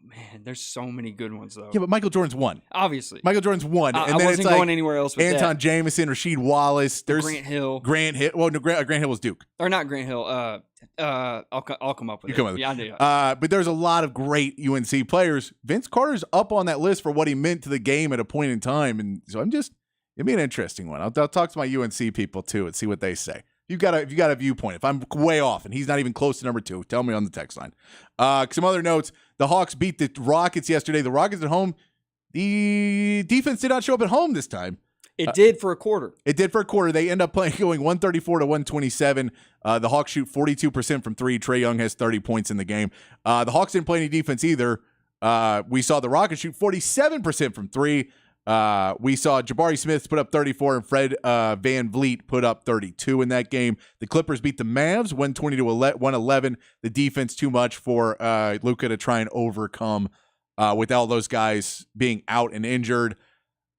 Man, there's so many good ones though. Yeah, but Michael Jordan's one. Obviously, Michael Jordan's one. I And then wasn't it's like going anywhere else with Anton that. Jameson, Rasheed Wallace. There's Grant Hill, Grant Hill. Well, no, Grant Hill was Duke. or not Grant Hill. I'll come up with You it. come up with it. Yeah, I do. But there's a lot of great UNC players. Vince Carter's up on that list for what he meant to the game at a point in time. And so it'd be an interesting one. I'll talk to my UNC people too and see what they say. If you got a viewpoint, if I'm way off and he's not even close to number 2, tell me on the text line. Some other notes. The Hawks beat the Rockets yesterday. The Rockets at home. The defense did not show up at home this time. It did for a quarter. It did for a quarter. They end up going 134 to 127. The Hawks shoot 42% from 3. Trae Young has 30 points in the game. The Hawks didn't play any defense either. We saw the Rockets shoot 47% from 3. We saw Jabari Smith put up 34 and Fred Van Vliet put up 32 in that game. The Clippers beat the Mavs 120 to 111. The defense too much for Luka to try and overcome with all those guys being out and injured.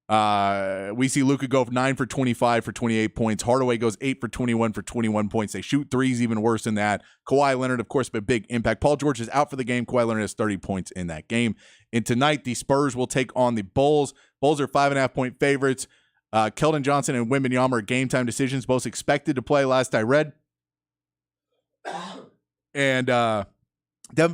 We see Luka go 9 for 25 for 28 points. Hardaway goes 8 for 21 for 21 points. They shoot threes even worse than that. Kawhi Leonard, of course, a big impact. Paul George is out for the game. Kawhi Leonard has 30 points in that game. And tonight, the Spurs will take on the Bulls. Bulls are 5.5-point favorites. Keldon Johnson and Wembanyama are game-time decisions, both expected to play last I read. And Devin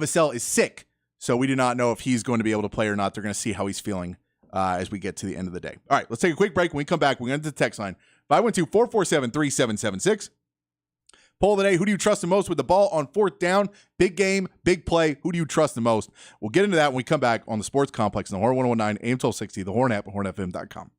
Vassell is sick, so we do not know if he's going to be able to play or not. They're going to see how he's feeling as we get to the end of the day. All right, let's take a quick break. When we come back, we're going to the text line, 512-447-3776. Poll of the day, who do you trust the most with the ball on fourth down? Big game, big play. Who do you trust the most? We'll get into that when we come back on the Sports Complex on the Horn 1019, AM 1260, the Horn app, and hornfm.com.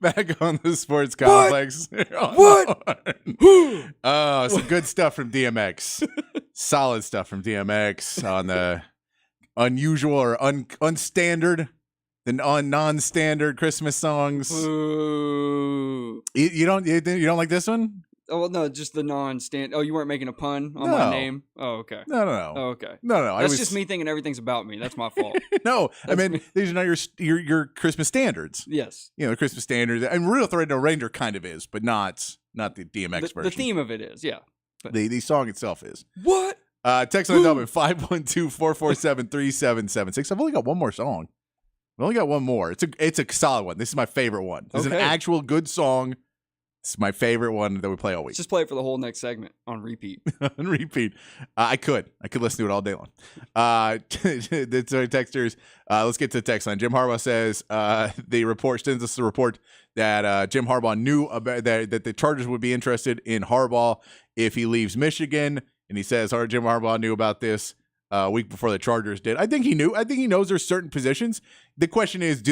Back on the Sports Complex. What? Oh, some good stuff from DMX. Solid stuff from DMX on the unusual or unstandard, the non-standard Christmas songs. Ooh. You don't like this one? Oh, well, no, just the non-stand. Oh, you weren't making a pun on No. my name? Oh, okay. No. Oh, okay. No. That's just me thinking everything's about me. That's my fault. No, I That's mean me. these are not your Christmas standards. Yes. You know, Christmas standards, and Real Thread No Ranger kind of is, but not the DMX version. The theme of it is, yeah. The song itself is. What? Text on Dublin 512-447-3776. I've only got one more song. I've only got one more. It's a solid one. This is my favorite one. This is an Okay. actual good song. It's my favorite one that we play all week. Let's just play it for the whole next segment on repeat. On repeat. I could listen to it all day long. The texters. Let's get to the text line. Jim Harbaugh says the report sends us the report that Jim Harbaugh knew about that the Chargers would be interested in Harbaugh if he leaves Michigan, and he says Jim Harbaugh knew about this a week before the Chargers did. I think he knew. I think he knows there's certain positions. The question is, are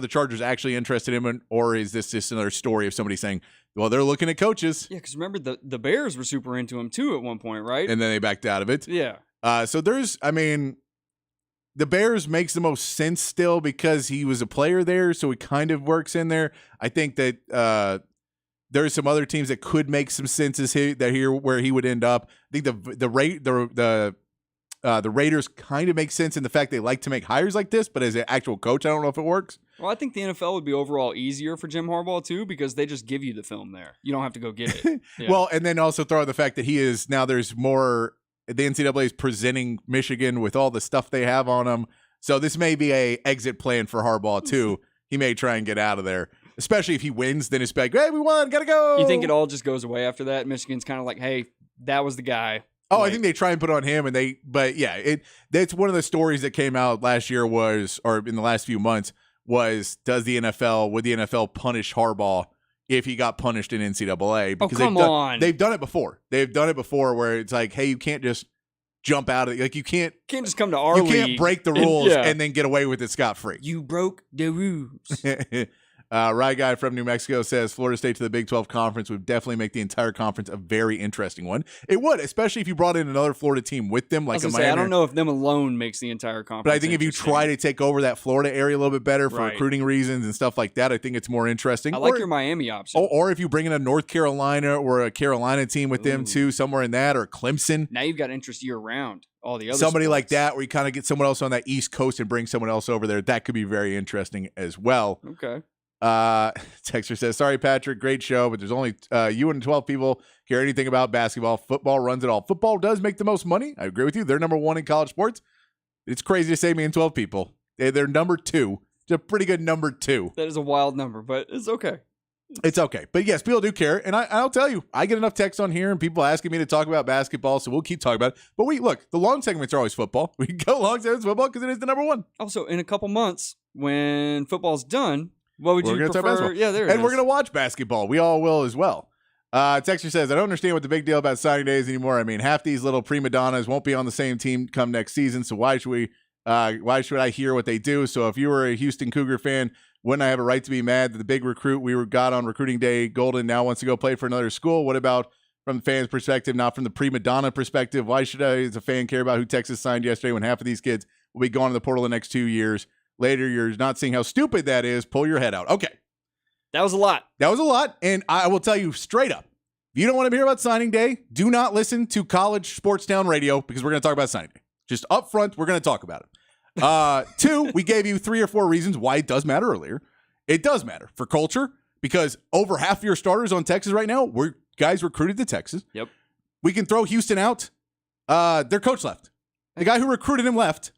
the Chargers actually interested in him, or is this just another story of somebody saying, well, they're looking at coaches, Yeah, because remember the Bears were super into him too at one point, right? and then they backed out of it. Yeah. So the Bears makes the most sense still because he was a player there, so he kind of works in there. I think that there's some other teams that could make some sense here where he would end up. I think the Raiders kind of make sense in the fact they like to make hires like this, but as an actual coach, I don't know if it works. Well, I think the NFL would be overall easier for Jim Harbaugh too because they just give you the film there. You don't have to go get it. Yeah. Well, and then also throw out the fact that there's more. The NCAA is presenting Michigan with all the stuff they have on them, so this may be a exit plan for Harbaugh too. He may try and get out of there, especially if he wins. Then it's like, hey, we won, gotta go. You think it all just goes away after that? Michigan's kind of like, hey, that was the guy. Oh, I Like, think they try and put on him, but yeah, that's one of the stories that came out last year or in the last few months would the NFL punish Harbaugh if he got punished in NCAA? Because come on. They've done it before. They've done it before where it's like, hey, you can't just jump out of it. Like you can't just come to our you league. can't break the rules Yeah. and then get away with it scot-free. You broke the rules. Rye Guy from New Mexico says Florida State to the Big 12 Conference would definitely make the entire conference a very interesting one. It would, especially if you brought in another Florida team with them, like I a was gonna say, Miami. I don't know if them alone makes the entire conference. But I think if you interesting. try to take over that Florida area a little bit better for Right. recruiting reasons and stuff like that, I think it's more interesting. I like your Miami option. or if you bring in a North Carolina or a Carolina team with them Ooh. too, somewhere in that, or Clemson. Now you've got interest year round. All the other Somebody like sports. that, where you kind of get someone else on that East Coast and bring someone else over there. That could be very interesting as well. Okay. Texter says, sorry, Patrick, great show, but there's only you and 12 people care anything about basketball. Football runs it all. Football does make the most money. I agree with you. They're number one in college sports. It's crazy to say me and 12 people. They're number two. It's a pretty good number two. That is a wild number, but it's okay. It's okay. But yes, people do care. And I'll tell you, I get enough texts on here and people asking me to talk about basketball, so we'll keep talking about it. But the long segments are always football. We can go long segments football because it is the number one. Also, in a couple months, when football's done, what would We're you gonna talk prefer? basketball. Yeah, there it is. And we're going to watch basketball. We all will as well. Texter says, I don't understand what the big deal about signing days anymore. I mean, half these little prima donnas won't be on the same team come next season, so why should I hear what they do? So if you were a Houston Cougar fan, wouldn't I have a right to be mad that the big recruit we got on recruiting day, Golden, now wants to go play for another school? What about from the fan's perspective, not from the prima donna perspective? Why should I, as a fan, care about who Texas signed yesterday when half of these kids will be gone to the portal the next 2 years? Later, you're not seeing how stupid that is. Pull your head out. Okay. That was a lot. That was a lot, and I will tell you straight up, if you don't want to hear about signing day, do not listen to College Sports Town Radio because we're going to talk about signing day. Just up front, we're going to talk about it. 2, we gave you 3 or 4 reasons why it does matter earlier. It does matter for culture because over half of your starters on Texas right now were guys recruited to Texas. Yep. We can throw Houston out. Their coach left. The guy who recruited him left.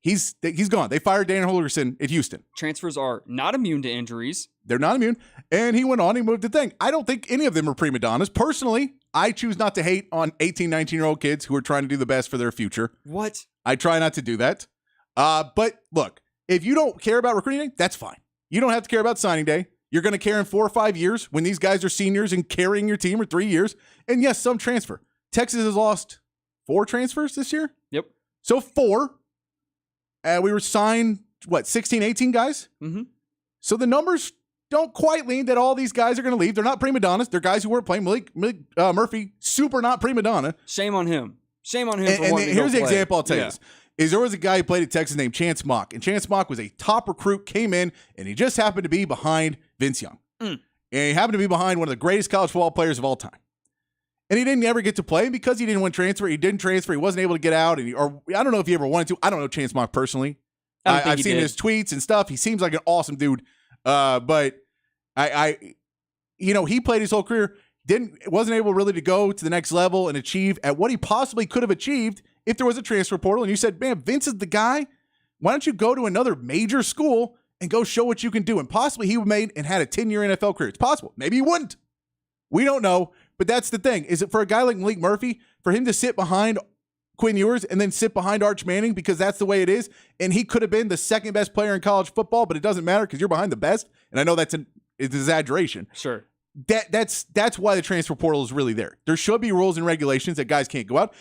He's gone. They fired Dan Holgerson at Houston. Transfers are not immune to injuries. They're not immune. And he went on, he moved to thing. I don't think any of them are prima donnas. Personally, I choose not to hate on 18, 19-year-old kids who are trying to do the best for their future. What? I try not to do that. But look, if you don't care about recruiting day, that's fine. You don't have to care about signing day. You're going to care in 4 or 5 years when these guys are seniors and carrying your team, or 3 years. And yes, some transfer. Texas has lost 4 transfers this year. Yep. So 4. We were signed, 16, 18 guys? Mm-hmm. So the numbers don't quite lean that all these guys are going to leave. They're not prima donnas. They're guys who weren't playing. Malik Murphy, super not prima donna. Shame on him. Shame on him for And wanting to here's go the play. example I'll tell you Yeah. this. Is there was a guy who played at Texas named Chance Mock, and Chance Mock was a top recruit, came in, and he just happened to be behind Vince Young. And he happened to be behind one of the greatest college football players of all time. And he didn't ever get to play because he didn't want to transfer. He didn't transfer. He wasn't able to get out. Or I don't know if he ever wanted to. I don't know Chance Mock personally. I've seen his tweets and stuff. He seems like an awesome dude. But he played his whole career, wasn't able really to go to the next level and achieve at what he possibly could have achieved if there was a transfer portal. And you said, man, Vince is the guy. Why don't you go to another major school and go show what you can do? And possibly he made and had a 10-year NFL career. It's possible. Maybe he wouldn't. We don't know. But that's the thing. Is it for a guy like Malik Murphy, for him to sit behind Quinn Ewers and then sit behind Arch Manning because that's the way it is? And he could have been the second best player in college football, but it doesn't matter because you're behind the best. And I know that's an exaggeration. Sure. That's why the transfer portal is really there. There should be rules and regulations that guys can't go out.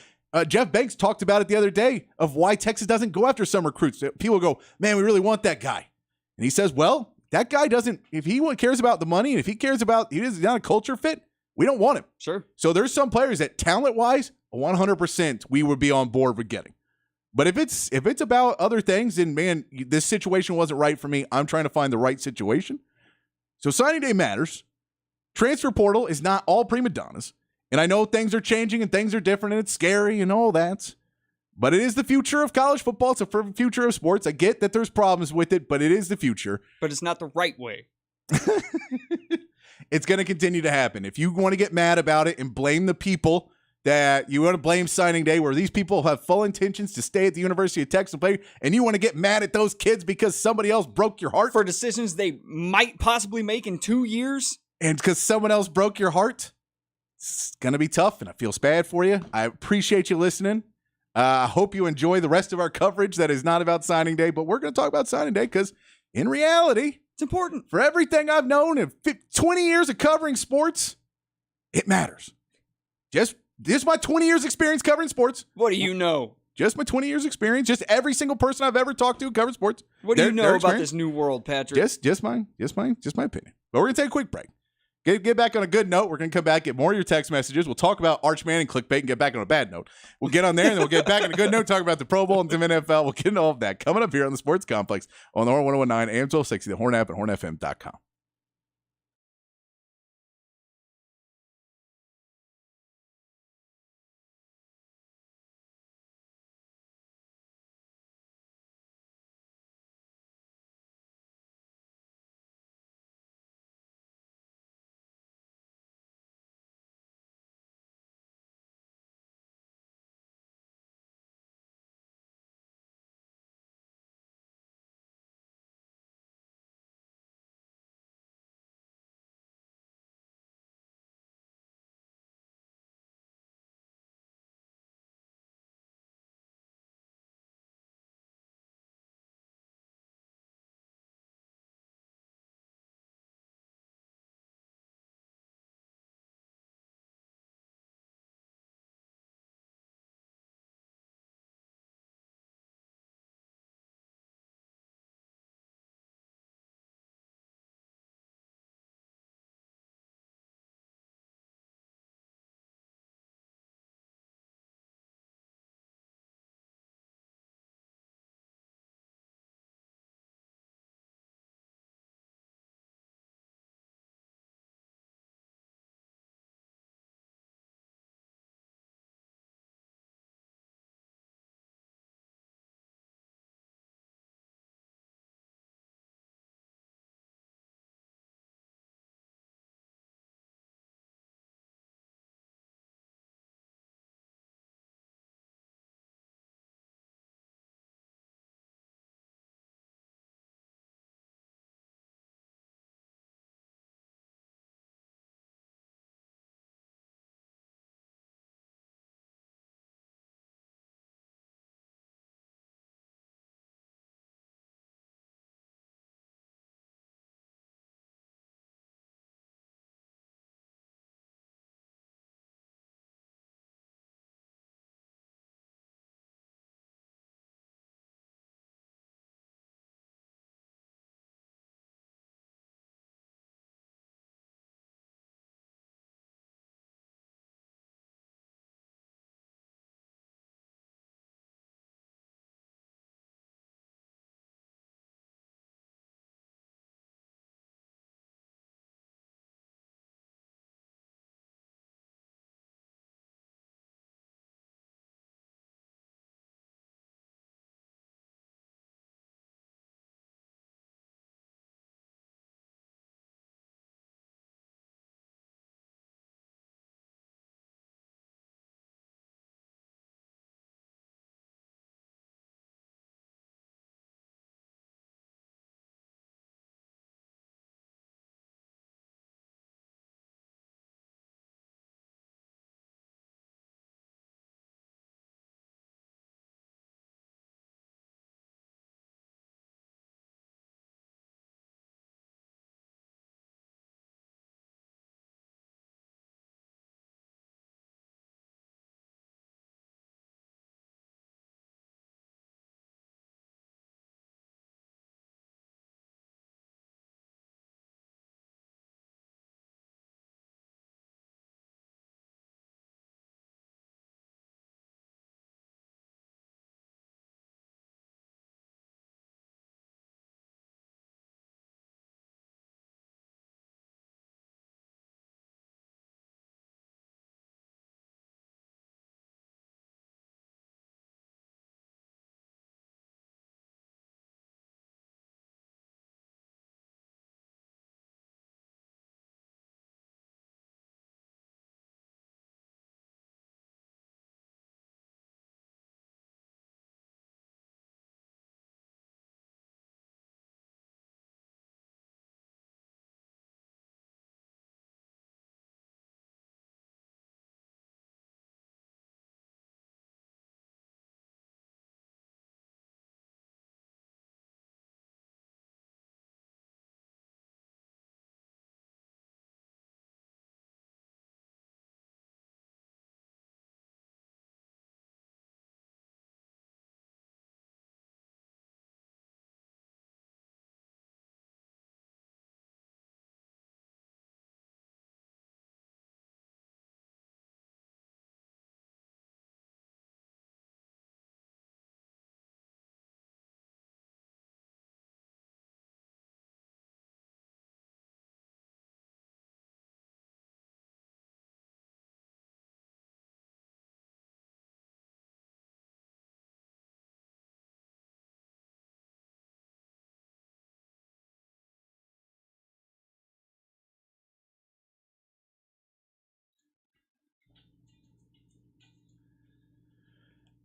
Jeff Banks talked about it the other day of why Texas doesn't go after some recruits. People go, man, we really want that guy. And he says, well, that guy doesn't, if he cares about the money and if he cares about, he's not a culture fit, we don't want him. Sure. So there's some players that talent-wise, 100% we would be on board with getting. But if it's about other things, then, man, this situation wasn't right for me. I'm trying to find the right situation. So signing day matters. Transfer portal is not all prima donnas. And I know things are changing and things are different and it's scary and all that. But it is the future of college football. It's the future of sports. I get that there's problems with it, but it is the future. But it's not the right way. It's going to continue to happen. If you want to get mad about it and blame the people that you want to blame signing day, where these people have full intentions to stay at the University of Texas and play, and you want to get mad at those kids because somebody else broke your heart For decisions they might possibly make in 2 years. and because someone else broke your heart, it's going to be tough, and I feel bad for you. I appreciate you listening. I hope you enjoy the rest of our coverage that is not about signing day, but we're going to talk about signing day because in reality, It's important. for everything I've known in 20 years of covering sports, it matters. Just my 20 years experience covering sports. What do you know? Just my 20 years experience. Just every single person I've ever talked to who covers sports. What do you know their about experience. this new world, Patrick? Just my opinion. But we're gonna take a quick break. Get back on a good note. We're gonna come back, get more of your text messages. We'll talk about Arch Manning clickbait and get back on a bad note. We'll get on there and then we'll get back on a good note. Talk about the Pro Bowl and some NFL. We'll get into all of that coming up here on the Sports Complex on the Horn 1019 AM 1260, the Horn app and hornfm.com.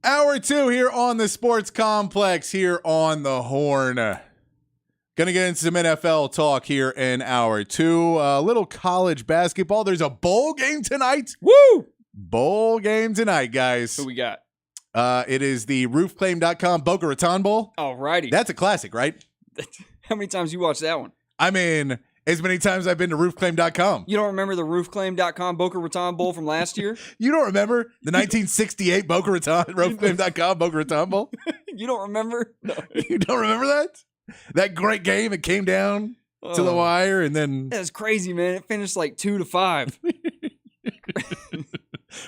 Hour 2 here on the Sports Complex here on the Horn. Gonna get into some NFL talk here in hour 2. A little college basketball. There's a bowl game tonight. Woo! Bowl game tonight, guys. Who we got? It is the roofclaim.com Boca Raton Bowl. Alrighty. That's a classic, right? How many times you watched that one? I mean, as many times I've been to roofclaim.com. You don't remember the roofclaim.com Boca Raton Bowl from last year? You don't remember the 1968 Boca Raton roofclaim.com Boca Raton Bowl? You don't remember? No. You don't remember that? That great game, it came down to the wire and then That's crazy, man. It finished like 2-5.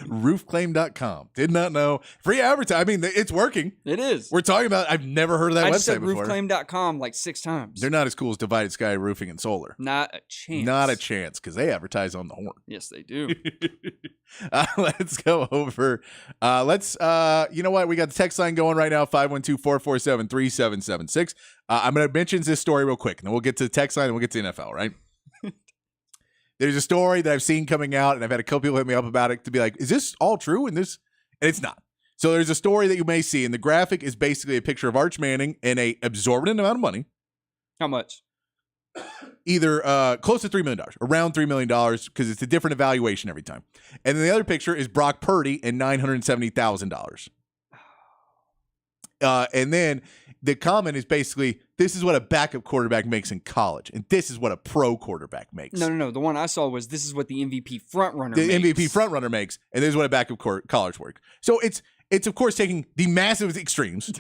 roofclaim.com. Did not know. Free advertising. I mean, it's working. It is. We're talking about, I've never heard of that I website just said before. roofclaim.com like 6 times. They're not as cool as Divided Sky Roofing and Solar. Not a chance. Not a chance, because they advertise on the Horn. Yes, they do. Let's go over. You know what? We got the text line going right now, 512-447-3776. I'm going to mention this story real quick, and then we'll get to the text line and we'll get to NFL, right? There's a story that I've seen coming out, and I've had a couple people hit me up about it to be like, is this all true? And it's not. So there's a story that you may see, and the graphic is basically a picture of Arch Manning in a exorbitant amount of money. How much? Either close to $3 million, around $3 million, because it's a different evaluation every time. And then the other picture is Brock Purdy and $970,000. And then the comment is basically, this is what a backup quarterback makes in college, and this is what a pro quarterback makes. No. The one I saw was this is what the MVP frontrunner The makes. MVP frontrunner makes, and this is what a backup college work. So it's of course taking the massive extremes,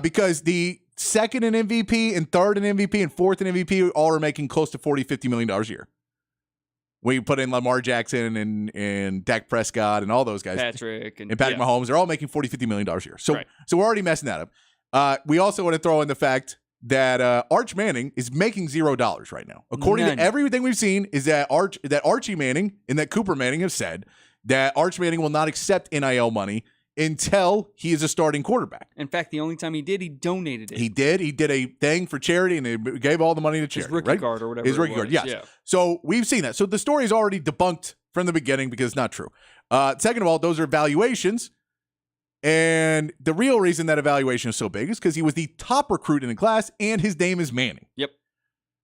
because the second in MVP and third in MVP and fourth in MVP all are making close to $40-50 million a year. When you put in Lamar Jackson and Dak Prescott and all those guys, Patrick and Patrick Mahomes, they're all making $40-50 million a year. So Right. so we're already messing that up. We also want to throw in the fact that Arch Manning is making $0 right now. According None. to everything we've seen, is that Archie Manning and that Cooper Manning have said that Arch Manning will not accept NIL money until he is a starting quarterback. In fact, the only time he did, he donated it. He did a thing for charity, and he gave all the money to charity. His rookie right? card or whatever. His rookie card, yes. Yeah. So we've seen that. So the story is already debunked from the beginning because it's not true. Second of all, those are valuations. And the real reason that evaluation is so big is because he was the top recruit in the class, and his name is Manning. Yep.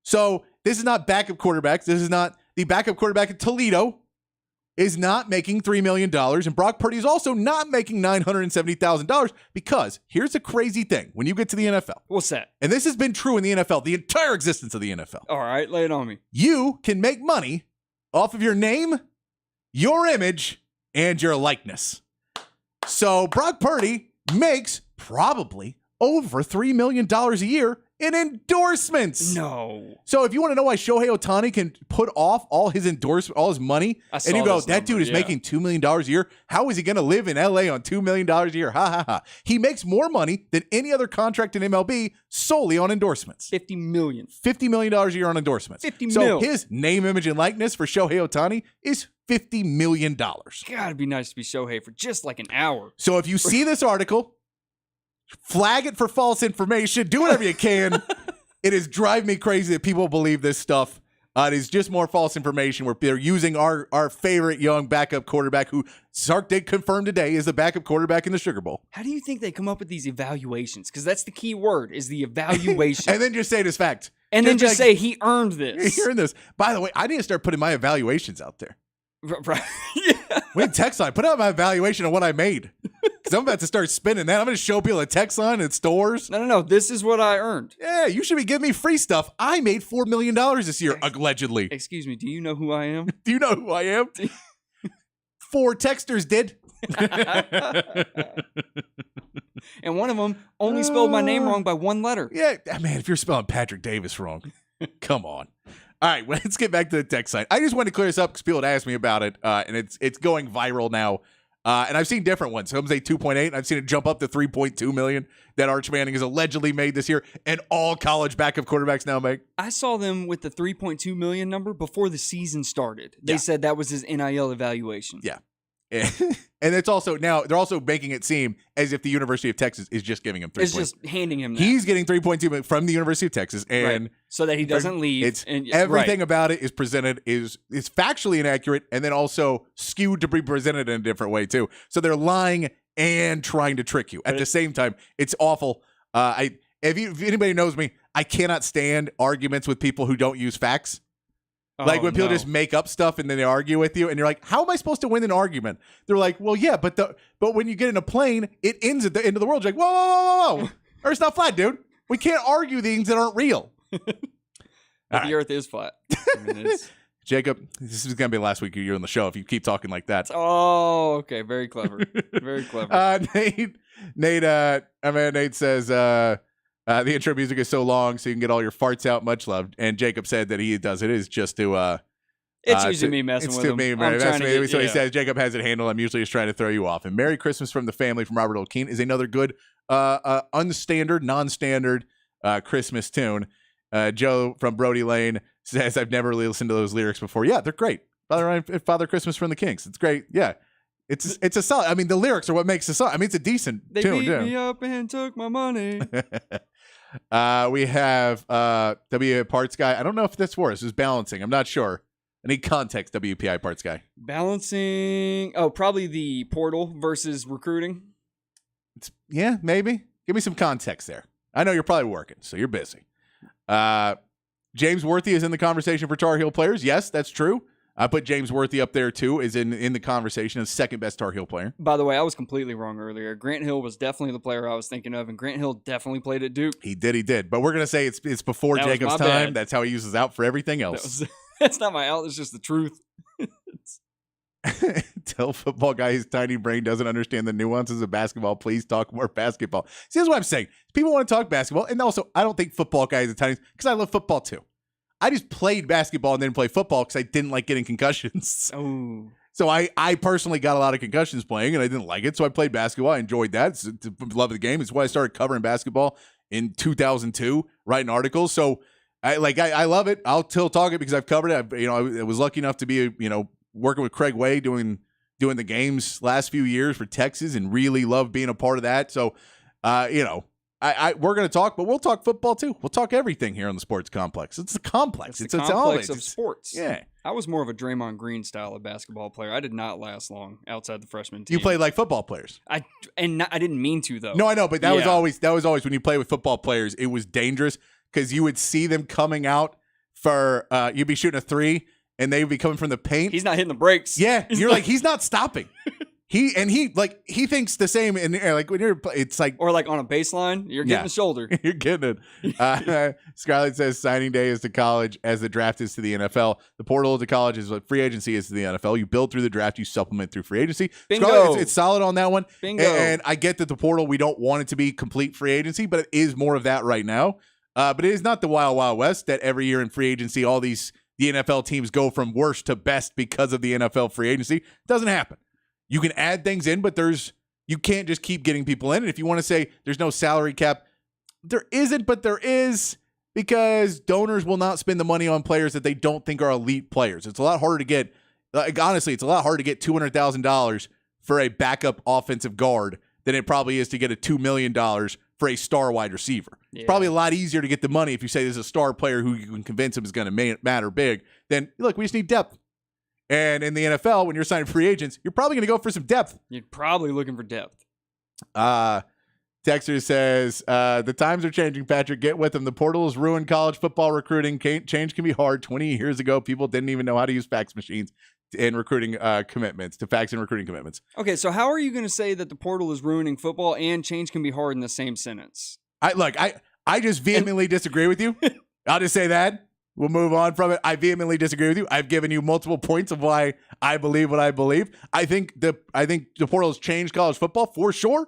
So this is not backup quarterbacks. This is not the backup quarterback at Toledo is not making $3 million, and Brock Purdy is also not making $970,000, because here's the crazy thing. When you get to the NFL, What's that? and this has been true in the NFL, the entire existence of the NFL, All right, lay it on me. you can make money off of your name, your image, and your likeness. So Brock Purdy makes probably over $3 million a year in endorsements. No. So if you want to know why Shohei Ohtani can put off all his endorsement, all his money, I saw and you go, this that dude number, is yeah. making $2 million a year. How is he going to live in LA on $2 million a year? Ha ha ha. He makes more money than any other contract in MLB solely on endorsements. $50 million. $50 million a year on endorsements. 50 so mil. his name, image, and likeness for Shohei Ohtani is $50 million. Gotta be nice to be Shohei for just like an hour. So if you see this article, flag it for false information. Do whatever you can. It is driving me crazy that people believe this stuff. It is just more false information where they're using our favorite young backup quarterback, who Sark did confirm today is the backup quarterback in the Sugar Bowl. How do you think they come up with these evaluations? Because that's the key word, is the evaluation. And then just say this fact. And then just like, say he earned this. You're hearing this. By the way, I need to start putting my evaluations out there. Right. Yeah. We had text line. Put out my evaluation of what I made. Because I'm about to start spinning that. I'm going to show people a text line at stores. No. This is what I earned. Yeah, you should be giving me free stuff. I made $4 million this year, allegedly. Excuse me. Do you know who I am? Do you know who I am? 4 texters did. And one of them only spelled my name wrong by 1 letter. Yeah, man, if you're spelling Patrick Davis wrong, come on. All right, well, let's get back to the text side. I just wanted to clear this up because people had asked me about it, and it's going viral now. And I've seen different ones. Some say 2.8, and I've seen it jump up to 3.2 million that Arch Manning has allegedly made this year, and all college backup quarterbacks now make. I saw them with the 3.2 million number before the season started. They Yeah. said that was his NIL evaluation. Yeah. And it's also now they're also making it seem as if the University of Texas is just giving him 3. It's just handing him that. He's getting 3.2 million from the University of Texas, and Right. So that he doesn't leave. It's and, everything about it is presented is factually inaccurate, and then also skewed to be presented in a different way too. So they're lying and trying to trick you at the same time. It's awful. If anybody knows me, I cannot stand arguments with people who don't use facts. Like when people just make up stuff and then they argue with you, and you're like, "How am I supposed to win an argument?" They're like, "Well, yeah, but when you get in a plane, it ends at the end of the world." You're like, "Whoa, whoa, whoa, whoa! Earth's not flat, dude. We can't argue things that aren't real." The Earth is flat. I mean, Jacob, this is gonna be the last week you're on the show if you keep talking like that. Oh, okay, very clever, very clever. Nate says the intro music is so long so you can get all your farts out. Much love. And Jacob said that he does it is just to it's usually me messing with him. Me, right? That's me. So he says Jacob has it handled. I'm usually just trying to throw you off. And Merry Christmas from the family from Robert O'Keen is another good non-standard Christmas tune. Joe from Brody Lane says I've never really listened to those lyrics before. Yeah, they're great. Father Christmas from the Kinks. It's great. Yeah. It's a solid. I mean, the lyrics are what makes the song. I mean, it's a decent tune. They beat me up and took my money. We have WPI Parts Guy. I don't know if that's for us. It's balancing. I'm not sure. I need context, WPI Parts Guy. Balancing. Oh, probably the portal versus recruiting. Yeah, maybe. Give me some context there. I know you're probably working, so you're busy. James Worthy is in the conversation for Tar Heel players. Yes, that's true. I put James Worthy up there, too, is in the conversation as second best Tar Heel player. By the way, I was completely wrong earlier. Grant Hill was definitely the player I was thinking of, and Grant Hill definitely played at Duke. He did. But we're going to say it's before Jacob's time. Bad. That's how he uses out for everything else. That's not my out. It's just the truth. Tell football guy his tiny brain doesn't understand the nuances of basketball. Please talk more basketball. See, that's what I'm saying. People want to talk basketball, and also I don't think football guy is a tiny because I love football too. I just played basketball and didn't play football because I didn't like getting concussions. Oh. So I personally got a lot of concussions playing, and I didn't like it. So I played basketball. I enjoyed that. It's love of the game. It's why I started covering basketball in 2002, writing articles. So I love it. I'll still talk it because I've covered it. I was lucky enough to be working with Craig Way doing the games last few years for Texas, and really love being a part of that. So we're going to talk, but we'll talk football too. We'll talk everything here on the Sports Complex. It's a complex. It's a complex of sports. Yeah. I was more of a Draymond Green style of basketball player. I did not last long outside the freshman team. You played like football players. I didn't mean to though. No, I know, but that was always when you play with football players, it was dangerous because you would see them coming out for you'd be shooting a three and they would be coming from the paint. He's not hitting the brakes. Yeah, you're like he's not stopping. He thinks the same, and like when it's like or like on a baseline, you're getting the shoulder. You're getting it. Scarlett says signing day is to college as the draft is to the NFL. The portal to college is what free agency is to the NFL. You build through the draft, you supplement through free agency. Bingo. Scarlett, it's solid on that one. Bingo. And I get that the portal, we don't want it to be complete free agency, but it is more of that right now. But it is not the Wild Wild West that every year in free agency, the NFL teams go from worst to best because of the NFL free agency. It doesn't happen. You can add things in, but you can't just keep getting people in. And if you want to say there's no salary cap, there isn't, but there is because donors will not spend the money on players that they don't think are elite players. It's a lot harder to get, honestly, it's a lot harder to get $200,000 for a backup offensive guard than it probably is to get a $2 million for a star wide receiver. Yeah. It's probably a lot easier to get the money if you say there's a star player who you can convince him is going to matter big. Then, look, we just need depth. And in the NFL, when you're signing free agents, you're probably going to go for some depth. You're probably looking for depth. Texter says, the times are changing, Patrick. Get with them. The portal has ruined college football recruiting. Change can be hard. 20 years ago, people didn't even know how to use fax machines in recruiting commitments, to fax and recruiting commitments. Okay, so how are you going to say that the portal is ruining football and change can be hard in the same sentence? I just vehemently disagree with you. I'll just say that. We'll move on from it. I vehemently disagree with you. I've given you multiple points of why I believe what I believe. I think the portal has changed college football for sure.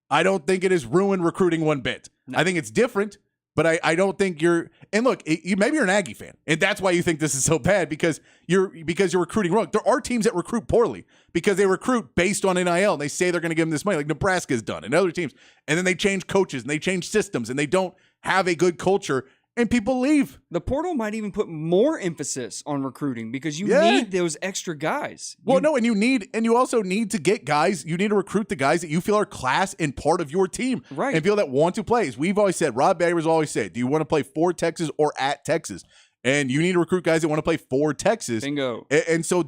I don't think it has ruined recruiting one bit. No. I think it's different, but I don't think you're. And look, maybe you're an Aggie fan, and that's why you think this is so bad because you're recruiting wrong. There are teams that recruit poorly because they recruit based on NIL, and they say they're going to give them this money, like Nebraska's done, and other teams, and then they change coaches and they change systems, and they don't have a good culture. And people leave. The portal might even put more emphasis on recruiting because you need those extra guys. And you also need to get guys. You need to recruit the guys that you feel are class and part of your team. Right. And feel that want to play. As we've always said, Rob Baber's always said, do you want to play for Texas or at Texas? And you need to recruit guys that want to play for Texas. Bingo. And so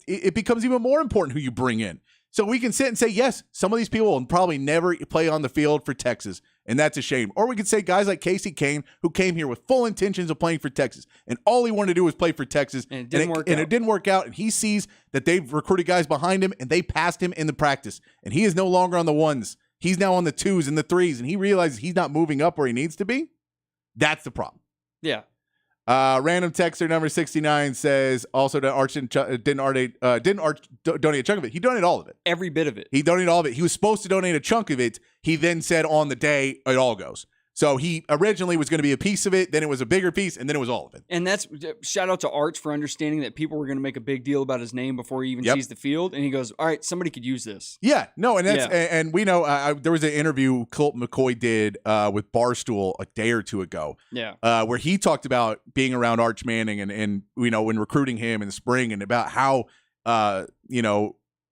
it becomes even more important who you bring in. So we can sit and say, yes, some of these people will probably never play on the field for Texas, and that's a shame. Or we could say guys like Casey Kane, who came here with full intentions of playing for Texas, and all he wanted to do was play for Texas, And it didn't work out. it didn't work out, and he sees that they've recruited guys behind him, and they passed him in the practice, and he is no longer on the ones. He's now on the twos and the threes, and he realizes he's not moving up where he needs to be. That's the problem. Yeah. Random texter number 69 says also that Arch didn't donate a chunk of it. He donated all of it. Every bit of it. He donated all of it. He was supposed to donate a chunk of it. He then said on the day it all goes. So he originally was going to be a piece of it, then it was a bigger piece, and then it was all of it. And that's shout out to Arch for understanding that people were going to make a big deal about his name before he even Yep. sees the field. And he goes, all right, somebody could use this. Yeah, no, and that's Yeah. and we know there was an interview Colt McCoy did with Barstool a day or two ago, Yeah. where he talked about being around Arch Manning and when recruiting him in the spring and about how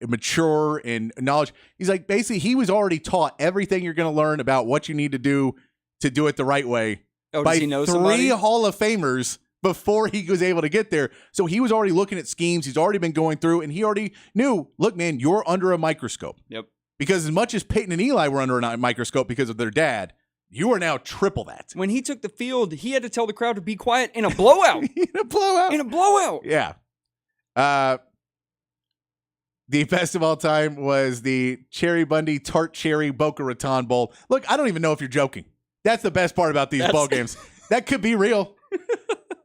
mature and knowledge. He's like, basically he was already taught everything you're going to learn about what you need to do it the right way Oh, by does he know 3 somebody? Hall of Famers before he was able to get there. So he was already looking at schemes. He's already been going through, and he already knew, look, man, you're under a microscope. Yep. Because as much as Peyton and Eli were under a microscope because of their dad, you are now triple that. When he took the field, he had to tell the crowd to be quiet in a blowout. In a blowout. In a blowout. Yeah. The best of all time was the Cherry Bundy Tart Cherry Boca Raton Bowl. Look, I don't even know if you're joking. That's the best part about these bowl games. That could be real.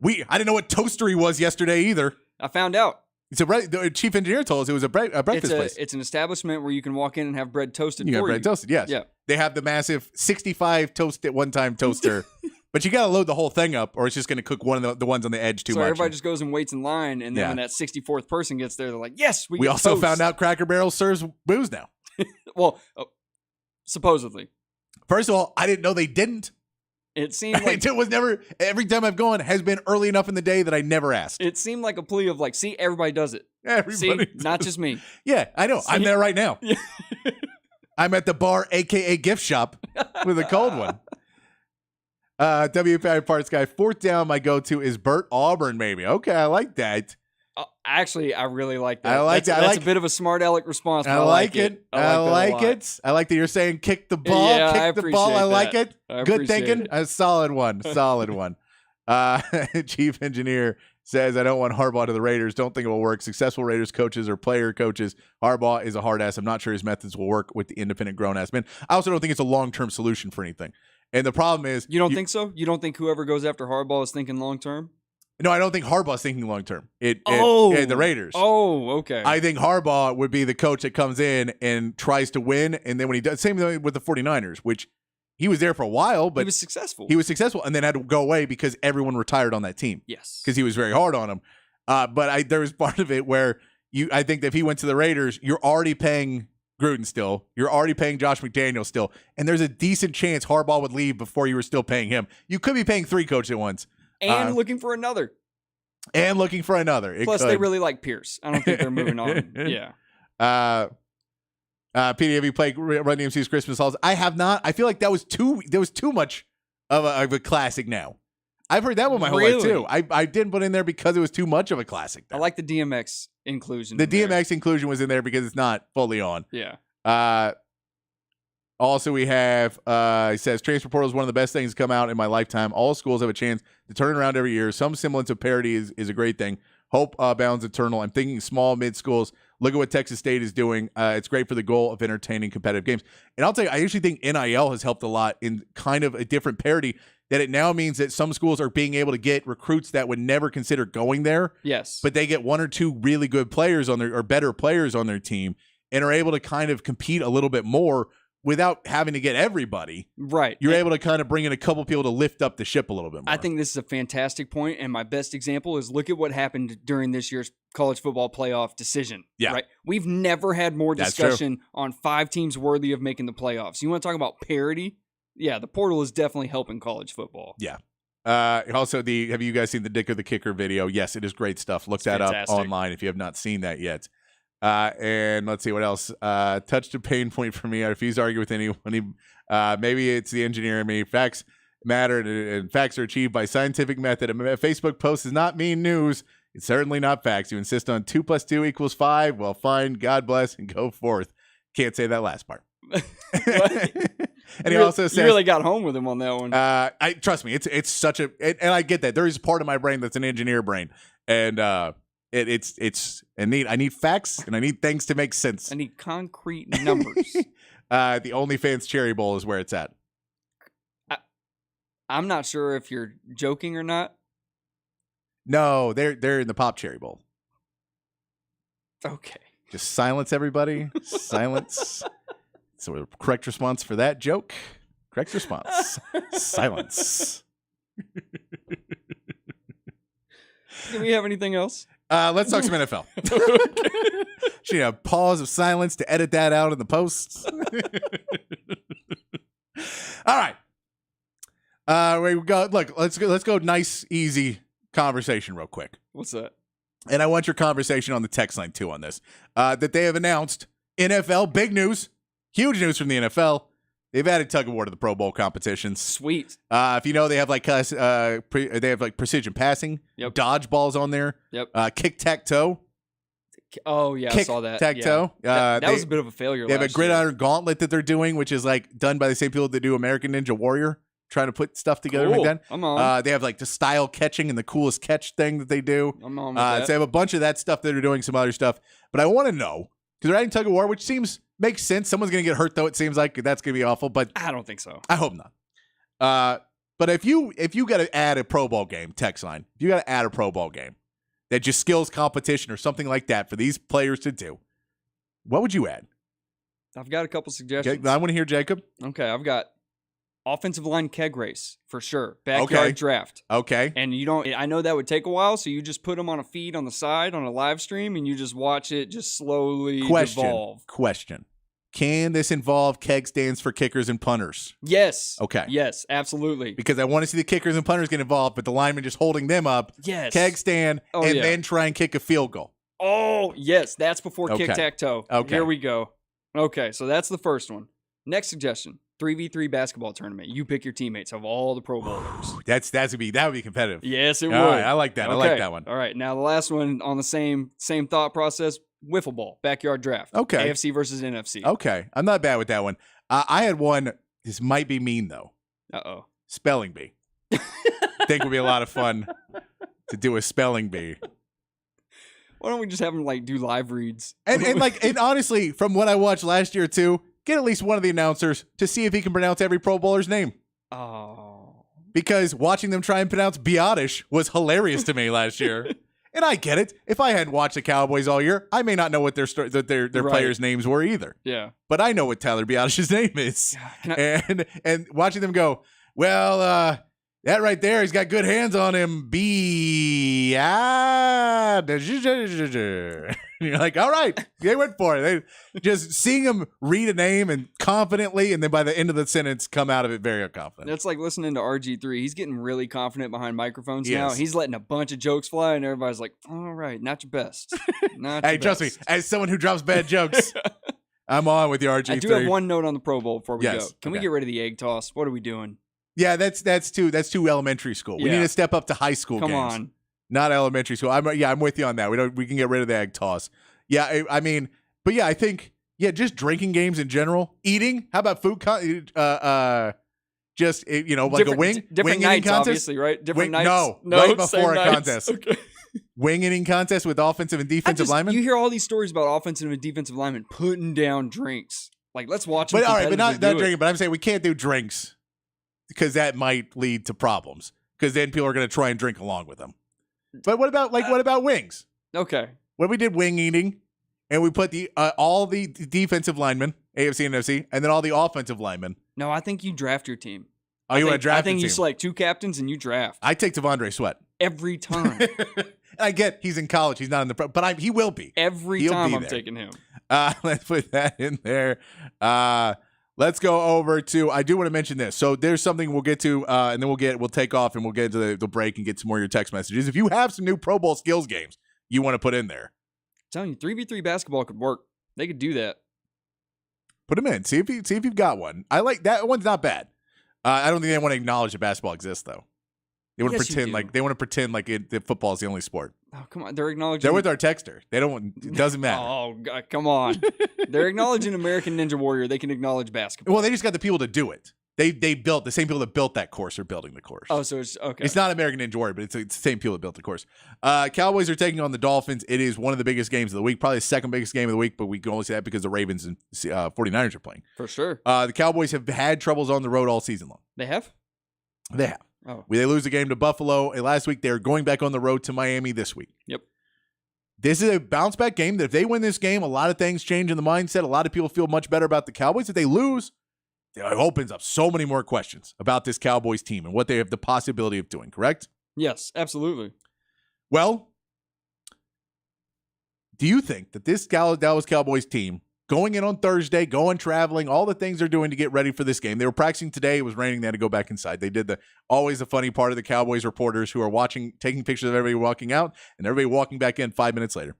I didn't know what Toastery was yesterday either. I found out. The chief engineer told us it was a breakfast place. It's an establishment where you can walk in and have bread toasted You for got bread you. toasted, yes. Yeah. They have the massive 65 toast at one time toaster, but you got to load the whole thing up, or it's just going to cook one of the ones on the edge too So much. everybody just goes and waits in line, and then Yeah. when that 64th person gets there, they're like, yes, we We get also toast. found out Cracker Barrel serves booze now. Well, supposedly. First of all, I didn't know they didn't. It seemed like It was never. Every time I've gone has been early enough in the day that I never asked. it seemed like a plea of like, see, everybody does it. Everybody, See, not just me. Yeah, I know. I'm See? there right now. Yeah. I'm at the bar, aka gift shop, with a cold one. WPI Parts Guy. 4th down, my go-to is Burt Auburn, maybe. Okay, I like that. Actually, I really like that. I like that. I That's like- a bit of a smart aleck response. But I like it. I I like like that a lot. it. I like that you're saying kick the ball. Yeah, I kick the ball. I appreciate like that. it. I Good appreciate thinking. it. A solid one. Solid one. Chief engineer says, I don't want Harbaugh to the Raiders. Don't think it will work. Successful Raiders coaches or player coaches. Harbaugh is a hard ass. I'm not sure his methods will work with the independent grown ass men. I also don't think it's a long-term solution for anything. And the problem is, You don't think so? You don't think whoever goes after Harbaugh is thinking long term? No, I don't think Harbaugh's thinking long-term. The Raiders. Oh, okay. I think Harbaugh would be the coach that comes in and tries to win. And then when he does, same thing with the 49ers, which he was there for a while, but he was successful. he was successful and then had to go away because everyone retired on that team yes. because he was very hard on them. But there was part of it where I think that if he went to the Raiders, you're already paying Gruden still. You're already paying Josh McDaniels still. And there's a decent chance Harbaugh would leave before you were still paying him. You could be paying 3 coaches at once. And looking for another. And looking for another. It Plus, could. they really like Pierce. I don't think they're moving on. Yeah. PD, have you played Run DMC's Christmas Halls? I have not. I feel like there was too much of a classic now. I've heard that one my whole life too. I didn't put in there because it was too much of a classic. I like the DMX inclusion. The in there. DMX inclusion was in there because it's not fully on. Yeah. Also, we have, he says, transfer portal is one of the best things to come out in my lifetime. All schools have a chance to turn it around every year. Some semblance of parity is a great thing. Hope bounds eternal. I'm thinking small mid schools. Look at what Texas State is doing. It's great for the goal of entertaining competitive games. And I'll tell you, I actually think NIL has helped a lot in kind of a different parity, that it now means that some schools are being able to get recruits that would never consider going there. Yes. But they get 1 or 2 really good players on their, or better players on their team, and are able to kind of compete a little bit more without having to get everybody. Right. You're able to kind of bring in a couple people to lift up the ship a little bit more. I think this is a fantastic point, and my best example is look at what happened during this year's college football playoff decision. Yeah. Right. We've never had more That's true. discussion on 5 teams worthy of making the playoffs. You want to talk about parity? Yeah, the portal is definitely helping college football. Yeah. Also, have you guys seen the Dick or the Kicker video? Yes, it is great stuff. Look that fantastic. up online if you have not seen that yet. And let's see what else. Touched a pain point for me. I refuse to argue with anyone. Maybe it's the engineer in me. Facts matter, and facts are achieved by scientific method. A Facebook post does not mean news. It's certainly not facts. You insist on 2 + 2 = 5. Well, fine. God bless and go forth. Can't say that last part. And he also says, you really got home with him on that one. I trust me, it's such a, and I get that there is part of my brain that's an engineer brain, and it's I need facts and I need things to make sense. I need concrete numbers. The OnlyFans Cherry Bowl is where it's at. I'm not sure if you're joking or not. No, they're in the Pop Cherry Bowl. Okay. Just silence, everybody. Silence. So the correct response for that joke. Correct response. Silence. Do we have anything else? Let's talk some NFL. Should a pause of silence to edit that out in the post. All right. We go. Look, let's go. Nice, easy conversation, real quick. What's that? And I want your conversation on the text line too on this. That they have announced NFL big news, huge news from the NFL. They've added tug of war to the Pro Bowl competitions. Sweet. If you know, they have like precision passing, Yep. dodgeballs on there, Yep. kick-tac-toe. Oh yeah, I saw that. Tac-toe. Yeah. That was a bit of a failure. They have a last year. gridiron gauntlet that they're doing, which is like done by the same people that do American Ninja Warrior, trying to put stuff together Cool. like that. I'm on. They have like the style catching and the coolest catch thing that they do. I'm on with So that. they have a bunch of that stuff that they're doing, some other stuff. But I want to know, because they're adding tug of war, which makes sense. Someone's going to get hurt, though. It seems like that's going to be awful, but I don't think so. I hope not. But if you got to add a Pro Bowl game, text line, if you got to add a Pro Bowl game that just skills competition or something like that for these players to do, what would you add? I've got a couple suggestions. I want to hear Jacob. Okay, I've got offensive line keg race for sure. Backyard draft. Okay. And I know that would take a while, so you just put them on a feed on the side on a live stream and you just watch it just slowly devolve. Question. Can this involve keg stands for kickers and punters? Yes. Okay. Yes, absolutely. Because I want to see the kickers and punters get involved, but the linemen just holding them up, Yes. keg stand, and then try and kick a field goal. Oh, yes, that's before Okay. kick-tac-toe. Okay. Here we go. Okay, so that's the first one. Next suggestion, 3v3 basketball tournament. You pick your teammates of all the Pro Bowlers. That would be competitive. Yes, it All would. right, I like that. I like that one. All right, now the last one on the same thought process, wiffle ball, backyard draft. Okay. AFC versus NFC. Okay, I'm not bad with that one. I had one. This might be mean though. Uh-oh. Spelling bee. Think would be a lot of fun to do a spelling bee. Why don't we just have them like do live reads? And honestly, from what I watched last year too, get at least one of the announcers to see if he can pronounce every Pro Bowler's name. Oh. Because watching them try and pronounce Biotish was hilarious to me last year. And I get it. If I hadn't watched the Cowboys all year, I may not know what their Right. players' names were either. Yeah. But I know what Tyler Biotish's name is. Can And watching them go, well, that right there, he's got good hands on him. You're like, all right, they went for it. They just seeing him read a name and confidently, and then by the end of the sentence, come out of it very confident. That's like listening to RG3. He's getting really confident behind microphones now. Yes. He's letting a bunch of jokes fly, and everybody's like, all right, not your best. Not Hey, your trust me, best. as someone who drops bad jokes, I'm on with the RG3. I do have one note on the Pro Bowl before we Yes, go. Can we okay. get rid of the egg toss? What are we doing? Yeah, that's too elementary school. We Yeah. need to step up to high school Come games. on. Not elementary school. I'm with you on that. We can get rid of the egg toss. Yeah, I mean, but yeah, I think just drinking games in general. Eating. How about food? Like a wing Different eating nights, contest. obviously, right? Different Wing- nights. no, right same before a nights. contest. Okay. Wing eating contest with offensive and defensive linemen. You hear all these stories about offensive and defensive linemen putting down drinks. Like, let's watch them. But all right, but not competitively do it. drinking. But I'm saying we can't do drinks because that might lead to problems. Because then people are going to try and drink along with them. But what about wings? Okay. When we did wing eating, and we put all the defensive linemen, AFC and NFC, and then all the offensive linemen. No, I think you draft your team. Oh, you want to draft? I think the you team? select two captains and you draft I take Devondre Sweat. every time. I get he's in college, he's not in the pro, but he will be. Every He'll time be I'm there. taking him. Let's put that in there. Let's go over to. I do want to mention this. So there's something we'll get to, and then we'll take off and we'll get into the break and get some more of your text messages. If you have some new Pro Bowl skills games you want to put in there, I'm telling you, 3v3 basketball could work. They could do that. put them in. See if you've got one. I like that one's not bad. I don't think they want to acknowledge that basketball exists though. They want to Yes, you pretend do. that football is the only sport. Oh, come on. They're acknowledging. They're with our texter. They don't. It doesn't matter. Oh, God, come on. They're acknowledging American Ninja Warrior. They can acknowledge basketball. Well, they just got the people to do it. They built the same people that built that course are building the course. Oh, so it's okay. It's not American Ninja Warrior, but it's the same people that built the course. Cowboys are taking on the Dolphins. It is one of the biggest games of the week, probably the second biggest game of the week, but we can only say that because the Ravens and 49ers are playing. For sure. The Cowboys have had troubles on the road all season long. They have? They have. Oh. They lose the game to Buffalo last week. They're going back on the road to Miami this week. Yep. This is a bounce back game that if they win this game, a lot of things change in the mindset. A lot of people feel much better about the Cowboys. If they lose, it opens up so many more questions about this Cowboys team and what they have the possibility of doing, correct? Yes, absolutely. Well, do you think that this Dallas Cowboys team, going in on Thursday, going traveling, all the things they're doing to get ready for this game, they were practicing today, it was raining, they had to go back inside. They did always the funny part of the Cowboys reporters who are taking pictures of everybody walking out and everybody walking back in 5 minutes later.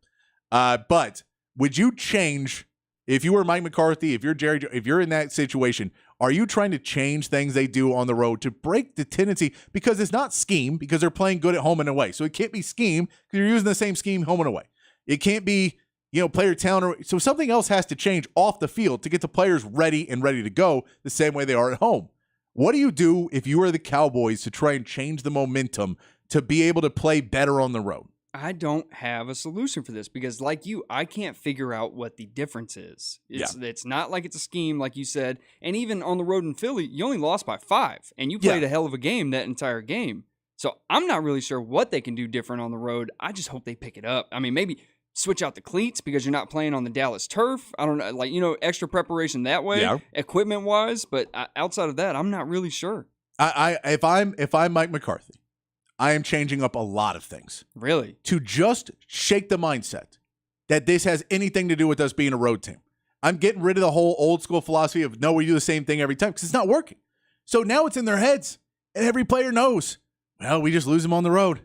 But would you change, if you were Mike McCarthy, if you're Jerry, if you're in that situation, are you trying to change things they do on the road to break the tendency? Because it's not scheme, because they're playing good at home and away. So it can't be scheme because you're using the same scheme home and away. It can't be, player talent. So something else has to change off the field to get the players ready to go the same way they are at home. What do you do if you are the Cowboys to try and change the momentum to be able to play better on the road? I don't have a solution for this because, like you, I can't figure out what the difference is. It's not like it's a scheme, like you said. And even on the road in Philly, you only lost by 5, and you played a hell of a game that entire game. So I'm not really sure what they can do different on the road. I just hope they pick it up. I mean, maybe switch out the cleats because you're not playing on the Dallas turf. I don't know, extra preparation that way, equipment-wise. But outside of that, I'm not really sure. If I'm Mike McCarthy, I am changing up a lot of things. Really? To just shake the mindset that this has anything to do with us being a road team. I'm getting rid of the whole old school philosophy of, no, we do the same thing every time because it's not working. So now it's in their heads, and every player knows, well, we just lose them on the road.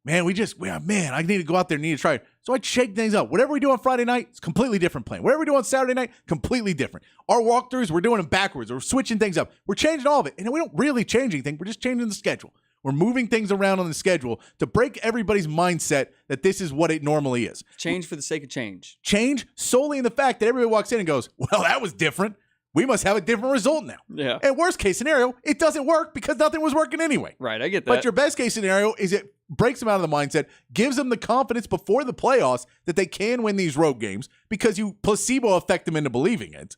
Man, I need to go out there and need to try it. So I shake things up. Whatever we do on Friday night, it's a completely different plan. Whatever we do on Saturday night, completely different. Our walkthroughs, we're doing them backwards. We're switching things up. We're changing all of it. And we don't really change anything. We're just changing the schedule. We're moving things around on the schedule to break everybody's mindset that this is what it normally is. Change for the sake of change. Change solely in the fact that everybody walks in and goes, well, that was different. We must have a different result now. Yeah. And worst case scenario, it doesn't work because nothing was working anyway. Right, I get that. But your best case scenario is it breaks them out of the mindset, gives them the confidence before the playoffs that they can win these road games because you placebo affect them into believing it.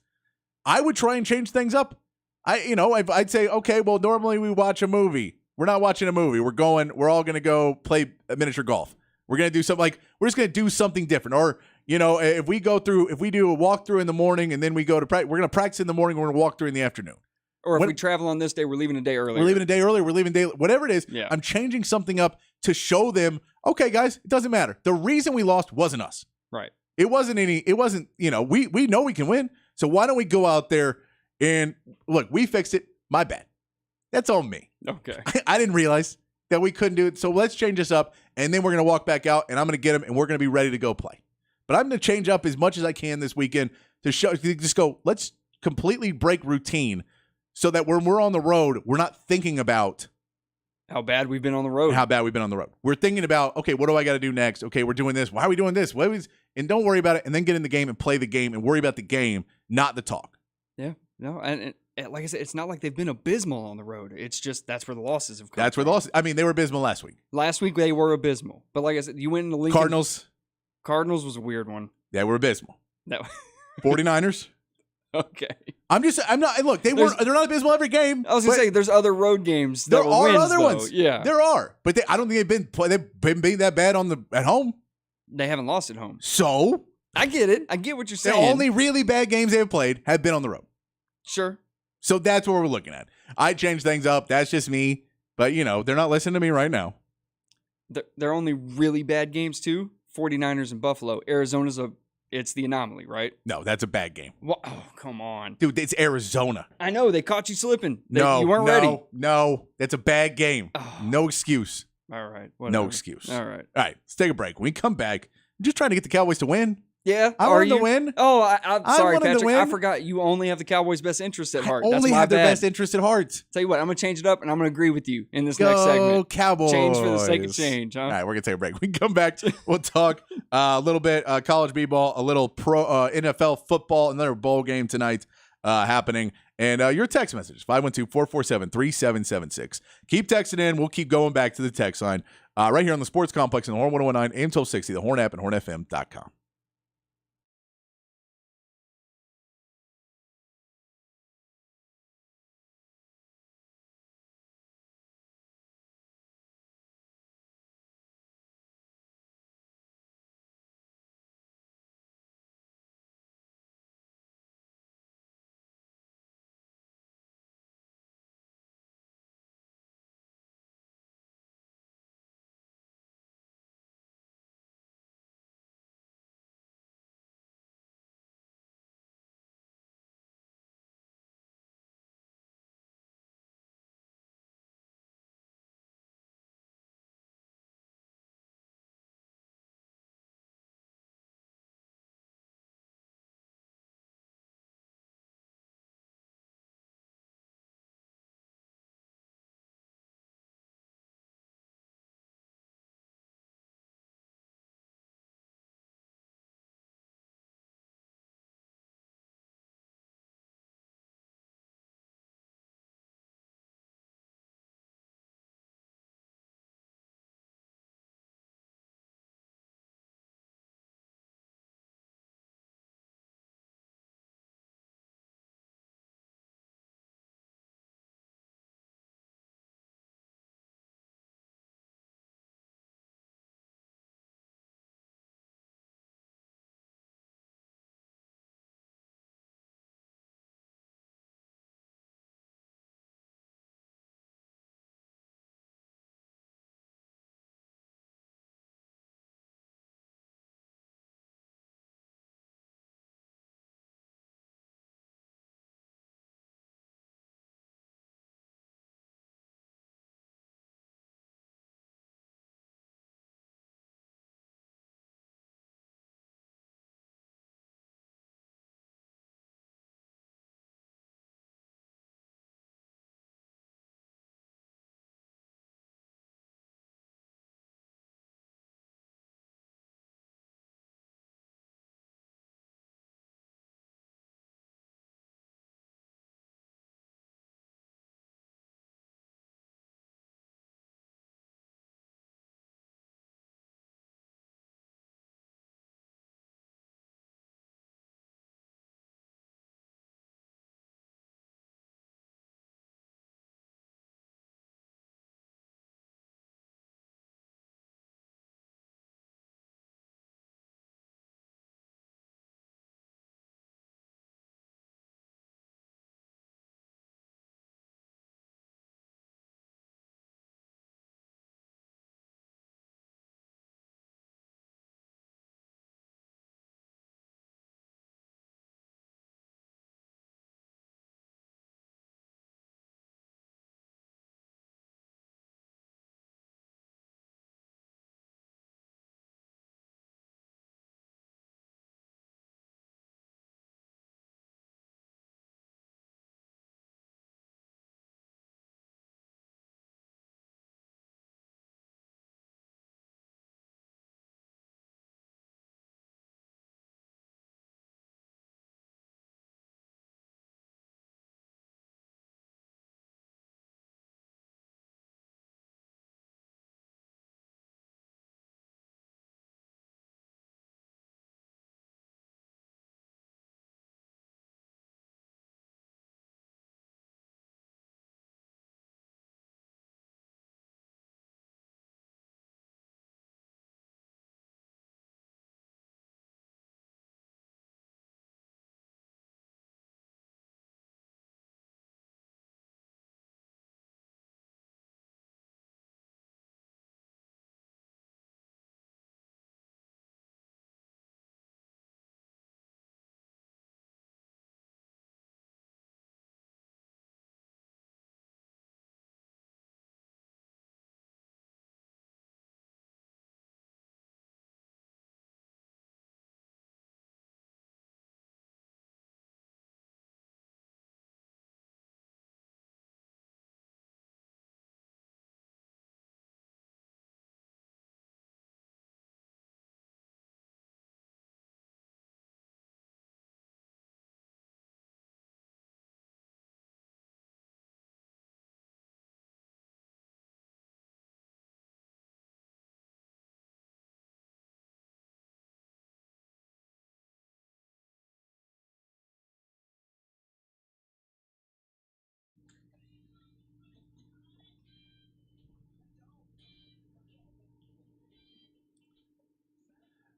I would try and change things up. I'd say, okay, well, normally we watch a movie. We're not watching a movie. We're all going to go play miniature golf. We're going to do something we're just going to do something different. Or, if we do a walkthrough in the morning and then we go to practice, we're going to practice in the morning. We're going to walk through in the afternoon. Or if we travel on this day, we're leaving a day earlier. We're leaving a day earlier. We're leaving a day, whatever it is. Yeah. I'm changing something up to show them, okay, guys, it doesn't matter. The reason we lost wasn't us. Right. We know we can win. So why don't we go out there and look, we fixed it. My bad. That's on me. Okay. I didn't realize that we couldn't do it. So let's change this up. And then we're going to walk back out and I'm going to get them and we're going to be ready to go play. But I'm going to change up as much as I can this weekend let's completely break routine so that when we're on the road, we're not thinking about how bad we've been on the road. We're thinking about, okay, what do I got to do next? Okay, we're doing this. Why are we doing this? And don't worry about it. And then get in the game and play the game and worry about the game, not the talk. Yeah. No, and like I said, it's not like they've been abysmal on the road. It's just that's where the losses have come. That's where the losses. I mean, they were abysmal last week. Last week they were abysmal, but like I said, you went in the Lincoln. Cardinals was a weird one. They were abysmal. No. 49ers. Okay. Look, they're not abysmal every game. I was gonna say there's other road games. There are other ones. Yeah, there are, but I don't think they've been being that bad at home. They haven't lost at home. So I get it. I get what you're saying. The only really bad games they've played have been on the road. Sure. So that's what we're looking at. I change things up. That's just me. But, they're not listening to me right now. They're only really bad games, too. 49ers and Buffalo. It's the anomaly, right? No, that's a bad game. What? Oh, come on. Dude, it's Arizona. I know. They caught you slipping. You weren't ready. No, that's a bad game. Oh. No excuse. All right. Whatever. No excuse. All right. Let's take a break. When we come back, I'm just trying to get the Cowboys to win. Yeah, I are want them you? to win. Oh, I'm I sorry, want 'em to Patrick. I win. forgot you only have the Cowboys' best interest at heart. I That's only my have their bad. best interest at heart. Tell you what, I'm gonna change it up, and I'm gonna agree with you in this Go next segment. Cowboys. Change for the sake of change, huh? All right, we're gonna take a break. We can come back. We'll talk a little bit college b-ball, a little pro NFL football, another bowl game tonight happening. And your text messages 512-447-3776. Keep texting in. We'll keep going back to the text line right here on the Sports Complex in the Horn 1019 AM 1260, the Horn app, and hornfm.com.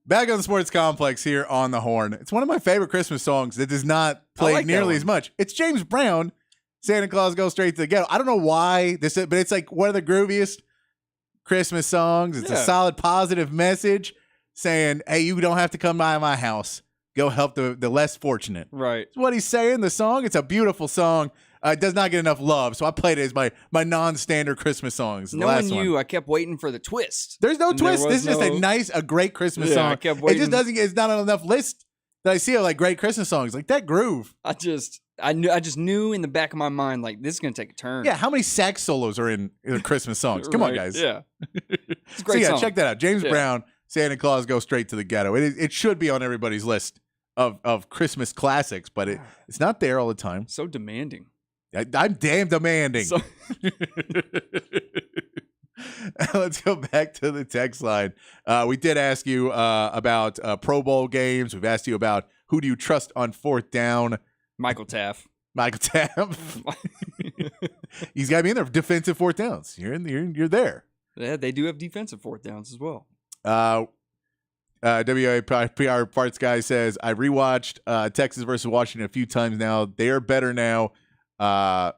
Back on the Sports Complex here on the Horn. It's one of my favorite Christmas songs that does not play like that nearly one. as much. It's James Brown, Santa Claus Goes Straight to the Ghetto. I don't know why this is, but it's like one of the grooviest Christmas songs. It's a Yeah. solid, positive message saying, hey, you don't have to come by my house. Go help the less fortunate. Right. That's what he's saying. The song, it's a beautiful song. It does not get enough love, so I played it as my non-standard Christmas songs. The Knowing last one. you, I kept waiting for the twist. There's no And there twist. This is was just no- a great Christmas Yeah, I song. kept It waiting. just doesn't. It's not on enough list that I see of like great Christmas songs. Like that groove. I just knew in the back of my mind, like, this is gonna take a turn. Yeah. How many sax solos are in the Christmas songs? Come on, Right, guys. Yeah. It's a So great yeah, song. check that out. James Yeah. Brown, Santa Claus Goes Straight to the Ghetto. It should be on everybody's list of Christmas classics, but it's not there all the time. So demanding. I'm damn demanding. So, Let's go back to the text line. We did ask you about Pro Bowl games. We've asked you about who do you trust on fourth down. Michael Taff. Michael Taff. He's got to be in there for defensive fourth downs. You're there. Yeah, they do have defensive fourth downs as well. WAPR Parts Guy says, I rewatched Texas versus Washington a few times now. They are better now, but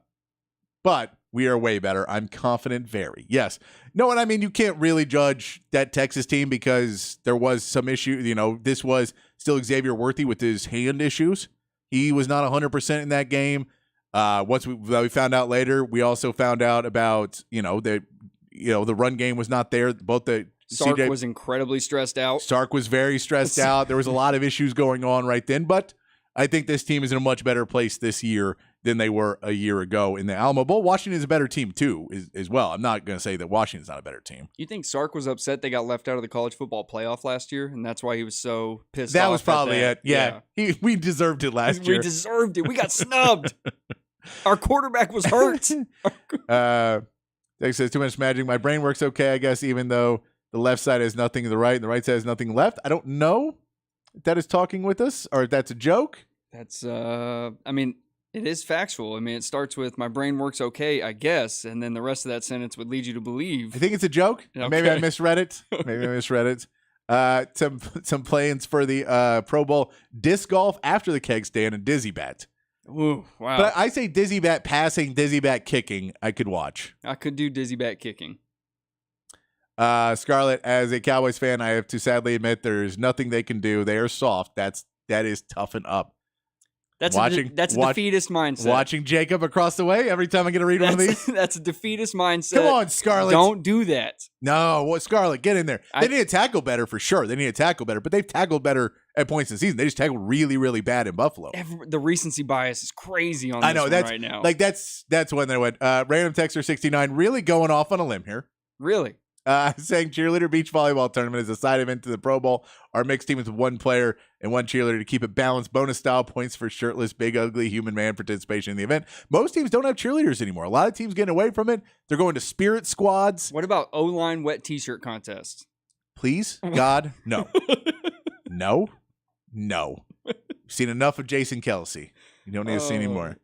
we are way better. I'm confident, very. Yes. No, and I mean, you can't really judge that Texas team because there was some issue. You know, this was still Xavier Worthy with his hand issues. He was not 100% in that game. Once we found out later, we also found out about, the run game was not there. Both the Sark was incredibly stressed out. Sark was very stressed out. There was a lot of issues going on right then, but I think this team is in a much better place this year than they were a year ago in the Alamo Bowl. Washington is a better team too, as well. I'm not going to say that Washington's not a better team. You think Sark was upset they got left out of the college football playoff last year, and that's why he was so pissed That off? was at probably that? it. Yeah. We deserved it last We year. deserved it. We got snubbed. Our quarterback was hurt. They says too much magic. My brain works okay, I guess, even though the left side has nothing to the right and the right side has nothing left. I don't know if that is talking with us or if that's a joke. That's it is factual. I mean, it starts with my brain works okay, I guess, and then the rest of that sentence would lead you to believe. I think it's a joke. Okay. Maybe I misread it. Some plans for the Pro Bowl disc golf after the keg stand and dizzy bat. Ooh, wow. But I say dizzy bat passing, dizzy bat kicking. I could watch. I could do dizzy bat kicking. Scarlett, as a Cowboys fan, I have to sadly admit there's nothing they can do. They are soft. That is toughen up. That's Watching- a defeatist mindset. Watching Jacob across the way every time I get to read one of these. That's a defeatist mindset. Come on, Scarlett. Don't do that. No, what Scarlett, get in there. They need to tackle better for sure. They need to tackle better, but they've tackled better at points in the season. They just tackled really, really bad in Buffalo. The recency bias is crazy on this I know one that's right now. like that's when they went. Random Texter 69 really going off on a limb here. Really? Saying cheerleader beach volleyball tournament is a side event to the Pro Bowl. Our mixed team is one player and one cheerleader to keep it balanced. Bonus style points for shirtless, big, ugly human man participation in the event. Most teams don't have cheerleaders anymore. A lot of teams getting away from it. They're going to spirit squads. What about O-line wet t-shirt contest? Please, God, no. No. You've seen enough of Jason Kelsey. You don't need to see any more.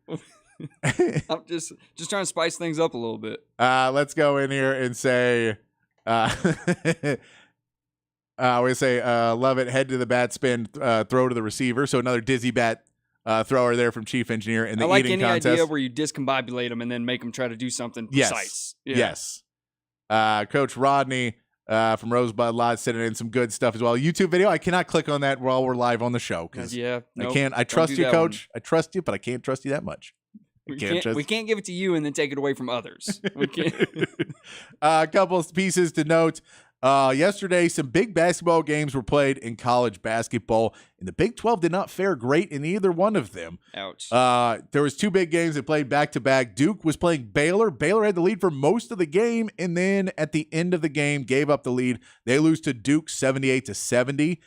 I'm just trying to spice things up a little bit. Let's go in here and say, we say, love it, head to the bat spin, throw to the receiver. So another dizzy bat thrower there from Chief Engineer in the I like eating any contest. idea where you discombobulate them and then make them try to do something precise. Yes. Coach Rodney from Rosebud Lot sending in some good stuff as well. YouTube video. I cannot click on that while we're live on the show because Yeah. I can't. I trust you, Coach. I trust you, but I can't trust you that much. We can't give it to you and then take it away from others. We can't. A couple of pieces to note. Yesterday, some big basketball games were played in college basketball, and the Big 12 did not fare great in either one of them. Ouch. There was two big games that played back-to-back. Duke was playing Baylor. Baylor had the lead for most of the game, and then at the end of the game, gave up the lead. They lose to Duke 78-70.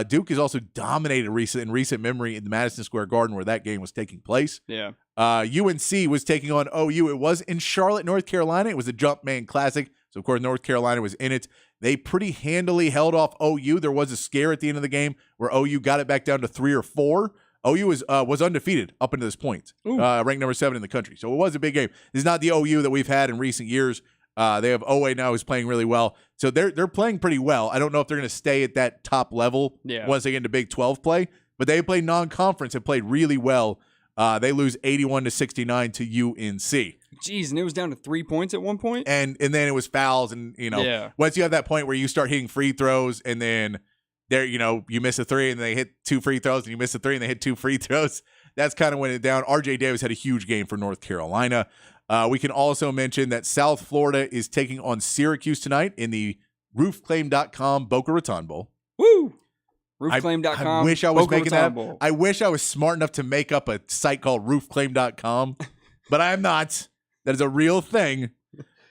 Duke has also dominated in recent memory in the Madison Square Garden where that game was taking place. Yeah. UNC was taking on OU. It was in Charlotte, North Carolina. It was a Jumpman Classic. So, of course, North Carolina was in it. They pretty handily held off OU. There was a scare at the end of the game where OU got it back down to 3 or 4. OU was undefeated up until this point, ranked number 7 in the country. So it was a big game. This is not the OU that we've had in recent years. They have Owe now who's playing really well. So they're playing pretty well. I don't know if they're going to stay at that top level once they get into Big 12 play, but they play non-conference and played really well. They lose 81-69 to UNC. Jeez, and it was down to 3 points at one point? And then it was fouls, and once you have that point where you start hitting free throws, and then you miss a three and they hit 2 free throws, and you miss a three and they hit 2 free throws. That's kind of when it down. RJ Davis had a huge game for North Carolina. We can also mention that South Florida is taking on Syracuse tonight in the roofclaim.com Boca Raton Bowl. Woo! Roofclaim.com. I wish I was Boca making Raton that. Bowl. I wish I was smart enough to make up a site called roofclaim.com, but I am not. That is a real thing.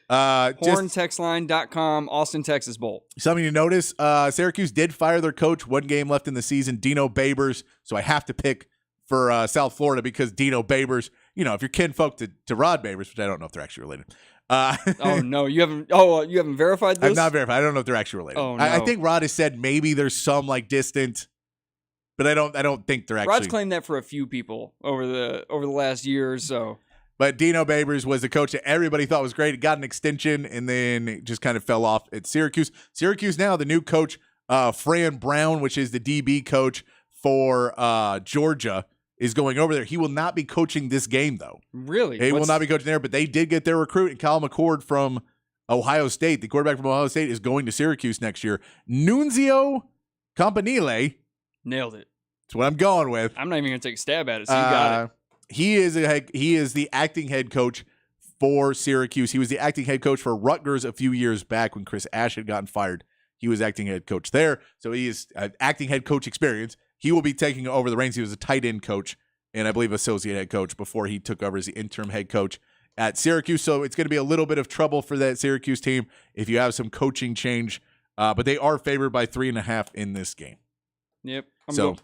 HornTextline.com, Austin, Texas Bowl. Something to notice, Syracuse did fire their coach. 1 game left in the season, Dino Babers. So I have to pick for South Florida because Dino Babers, if you're kinfolk to Rod Babers, which I don't know if they're actually related. Oh no, you haven't verified this? I've not verified. I don't know if they're actually related. Oh, no. I think Rod has said maybe there's some distant, but I don't think they're actually. Rod's claimed that for a few people over the last year or so. But Dino Babers was the coach that everybody thought was great. He got an extension and then it just kind of fell off at Syracuse. Syracuse now, the new coach, Fran Brown, which is the DB coach for Georgia, is going over there. He will not be coaching this game, though. Really? He will not be coaching there, but they did get their recruit, and Kyle McCord from Ohio State, the quarterback from Ohio State, is going to Syracuse next year. Nunzio Campanile. Nailed it. That's what I'm going with. I'm not even going to take a stab at it, so you got it. He is the acting head coach for Syracuse. He was the acting head coach for Rutgers a few years back when Chris Ash had gotten fired. He was acting head coach there, so he is acting head coach experience. He will be taking over the reins. He was a tight end coach and I believe associate head coach before he took over as the interim head coach at Syracuse. So it's going to be a little bit of trouble for that Syracuse team if you have some coaching change, but they are favored by 3.5 in this game. Yep,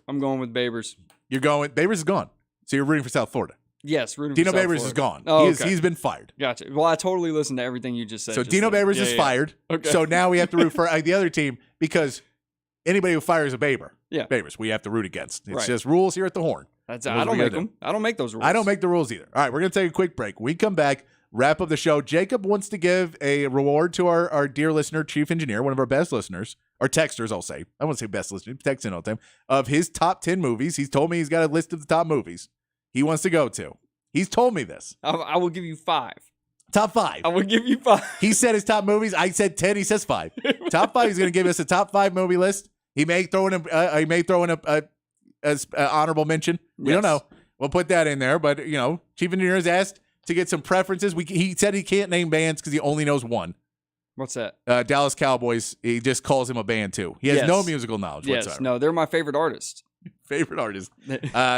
I'm going with Babers. Babers is gone. So you're rooting for South Florida. Yes, rooting Dino for South Babers Florida. is gone. Oh, He's been fired. Gotcha. Well, I totally listened to everything you just said. So Dino Babers is fired. Okay. So now we have to root for the other team because anybody who fires a Babers, we have to root against. It's just rules here at the Horn. I don't make them. I don't make those rules. I don't make the rules either. All right, we're going to take a quick break. When we come back, wrap up the show. Jacob wants to give a reward to our dear listener, Chief Engineer, one of our best listeners, or texters, I'll say. I won't say best listener, text in all the time, of his top 10 movies. He's told me he's got a list of the top movies he wants to go to. He's told me this. I will give you 5. Top 5. I will give you 5. He said his top movies. I said 10. He says 5. Top 5. He's going to give us a top 5 movie list. He may throw in a honorable mention. We don't know. We'll put that in there. But Chief Engineer has asked to get some preferences. He said he can't name bands because he only knows one. What's that? Dallas Cowboys. He just calls him a band too. He has no musical knowledge whatsoever. No, they're my favorite artist. Favorite artist.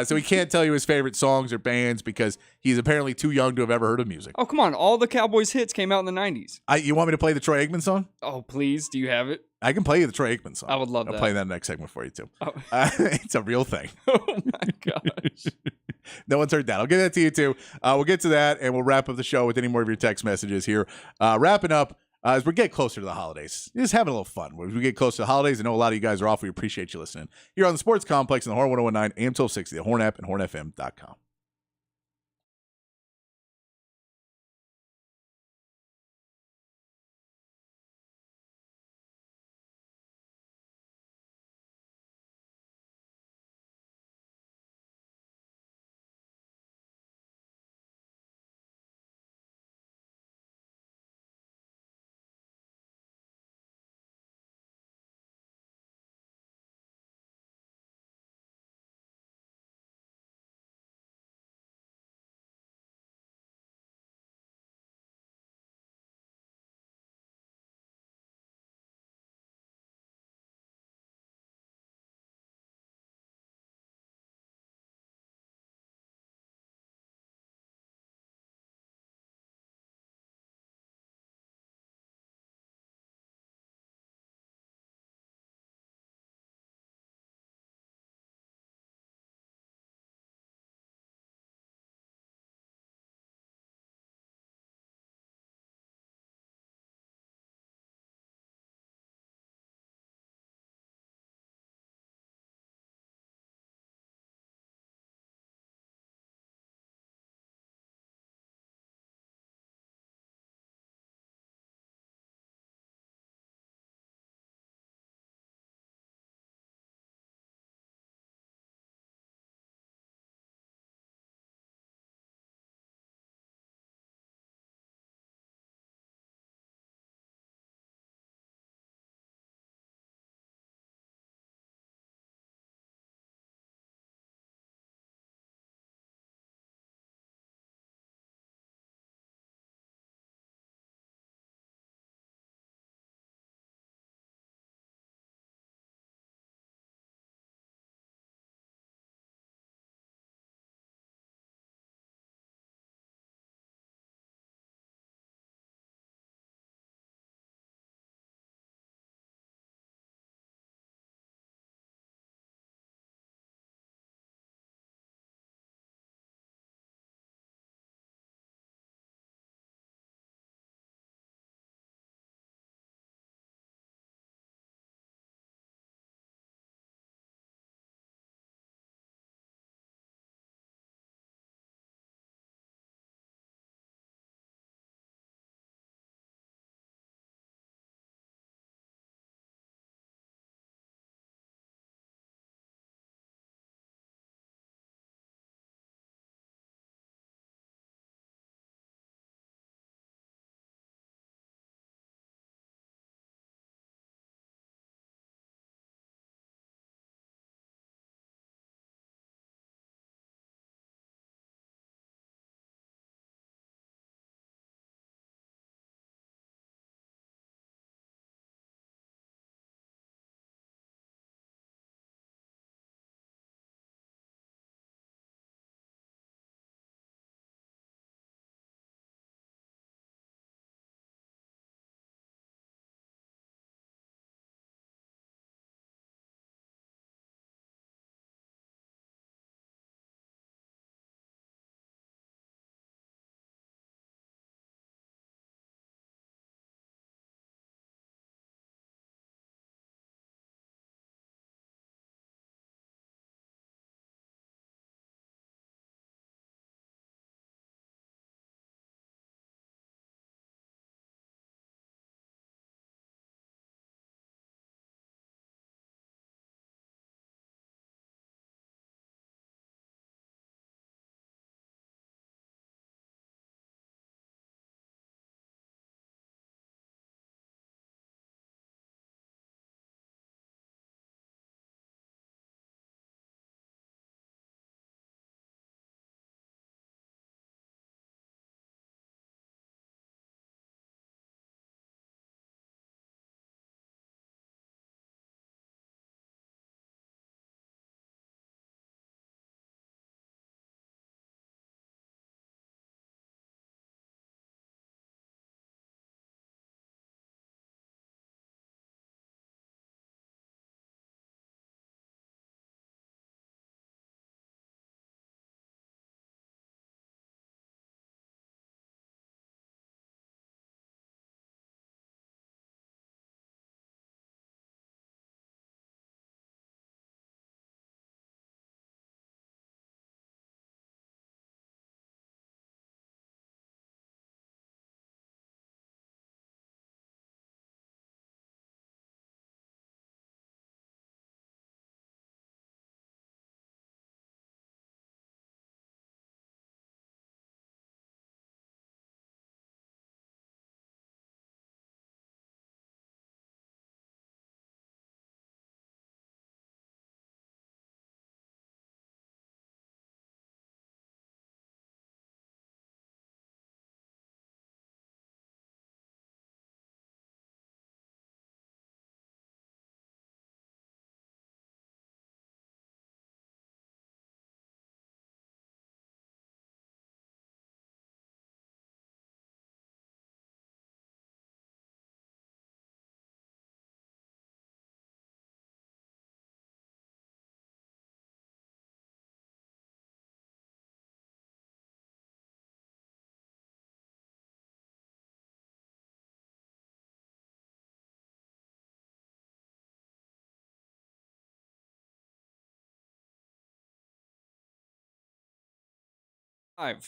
So he can't tell you his favorite songs or bands because he's apparently too young to have ever heard of music. Oh, come on. All the Cowboys hits came out in the 90s. You want me to play the Troy Aikman song? Oh, please. Do you have it? I can play you the Troy Aikman song. I would love that. I'll play that next segment for you too. Oh. It's a real thing. Oh, my gosh. No one's heard that. I'll give that to you too. We'll get to that and we'll wrap up the show with any more of your text messages here. Wrapping up. As we get closer to the holidays, just having a little fun. As we get closer to the holidays, I know a lot of you guys are off. We appreciate you listening. Here on the Sports Complex in the Horn 1019, AM 1260, the Horn app, and hornfm.com.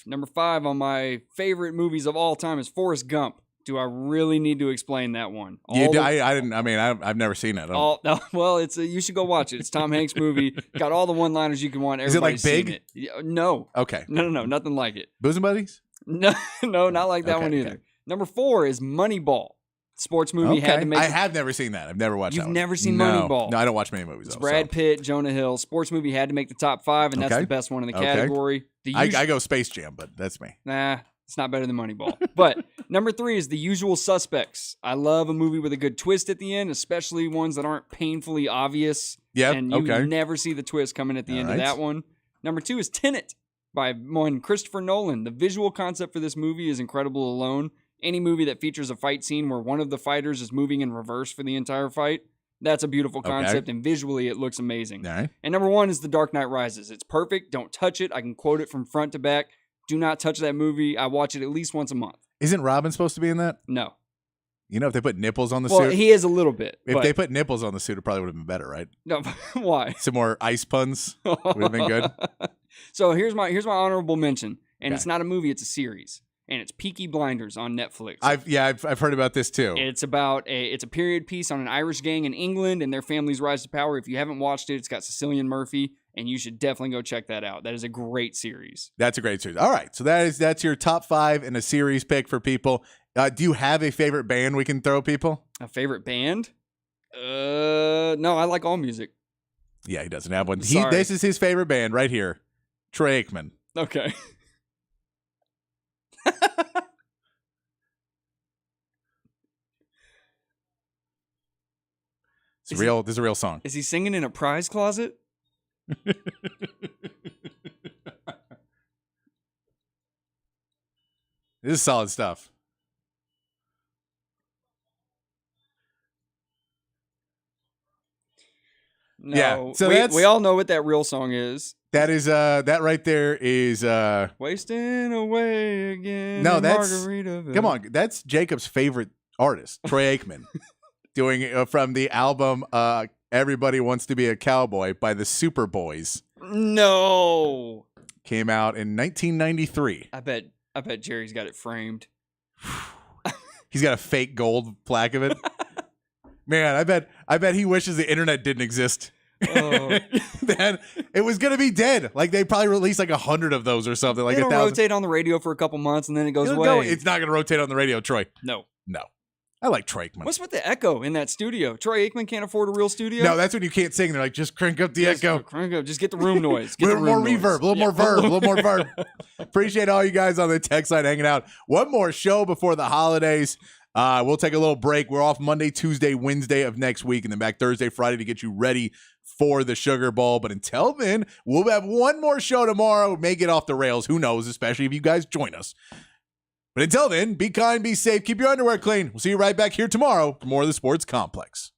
Number 5 on my favorite movies of all time is Forrest Gump. Do I really need to explain that one? I didn't. I mean, I've never seen it. Well, you should go watch it. It's Tom Hanks' movie. Got all the one-liners you can want. Is it like Everybody's seen Big? it. Yeah, no. Okay. No, nothing like it. Bosom Buddies? No, not like that Okay, one either. okay. Number 4 is Moneyball. Sports movie had to make. I have never seen that. I've never watched that You've one. never seen No. Moneyball? No, I don't watch many movies. It's though, Brad so. Pitt, Jonah Hill. Sports movie had to make the top 5, and that's Okay. the best one in the Okay. category. I go Space Jam, but that's me. Nah, it's not better than Moneyball. But number 3 is The Usual Suspects. I love a movie with a good twist at the end, especially ones that aren't painfully obvious. Yep, And you okay. never see the twist coming at the end All of right. that one. Number 2 is Tenet by one Christopher Nolan. The visual concept for this movie is incredible alone. Any movie that features a fight scene where one of the fighters is moving in reverse for the entire fight, that's a beautiful concept, and visually it looks amazing. All right. And number 1 is The Dark Knight Rises. It's perfect. Don't touch it. I can quote it from front to back. Do not touch that movie. I watch it at least once a month. Isn't Robin supposed to be in that? No. You know, if they put nipples on the Well, suit, he is a little bit. if but they put nipples on the suit, it probably would have been better, right? no, why? Some more ice puns would have been good. So here's my honorable mention, and Okay. it's not a movie; it's a series, and it's Peaky Blinders on Netflix. I've heard about this too. It's about it's a period piece on an Irish gang in England and their family's rise to power. If you haven't watched it, it's got Cillian Murphy, and you should definitely go check that out. That is a great series. That's a great series. All right, so that's your top 5 in a series pick for people. Do you have a favorite band we can throw people? A favorite band? No, I like all music. Yeah, he doesn't have one. Sorry. This is his favorite band right here, Troy Aikman. Okay. This is a real song. Is he singing in a prize closet? This is solid stuff. No. Yeah, so we all know what that real song is. That is that right there is Wasting away again. No, in that's Margaritaville. come on, that's Jacob's favorite artist, Troy Aikman, doing from the album Everybody Wants to Be a Cowboy by the Superboys. No. Came out in 1993. I bet Jerry's got it framed. He's got a fake gold plaque of it. Man, I bet he wishes the internet didn't exist. Oh. Man, it was gonna be dead. Like they probably released like 100 of those or something. Like It'll 1,000. rotate on the radio for a couple months and then it goes It'll away. go. It's not gonna rotate on the radio, Troy. No. No, I like Troy Aikman. What's with the echo in that studio? Troy Aikman can't afford a real studio? No, that's when you can't sing. They're like, just crank up the Just echo. crank up. Just get the room noise. A Get the little more room noise. reverb, a little more verb, a little more verb. Appreciate all you guys on the text line hanging out. One more show before the holidays. We'll take a little break. We're off Monday, Tuesday, Wednesday of next week, and then back Thursday, Friday to get you ready for the Sugar Bowl. But until then, we'll have one more show tomorrow. May get off the rails. Who knows, especially if you guys join us. But until then, be kind, be safe, keep your underwear clean. We'll see you right back here tomorrow for more of the Sports Complex.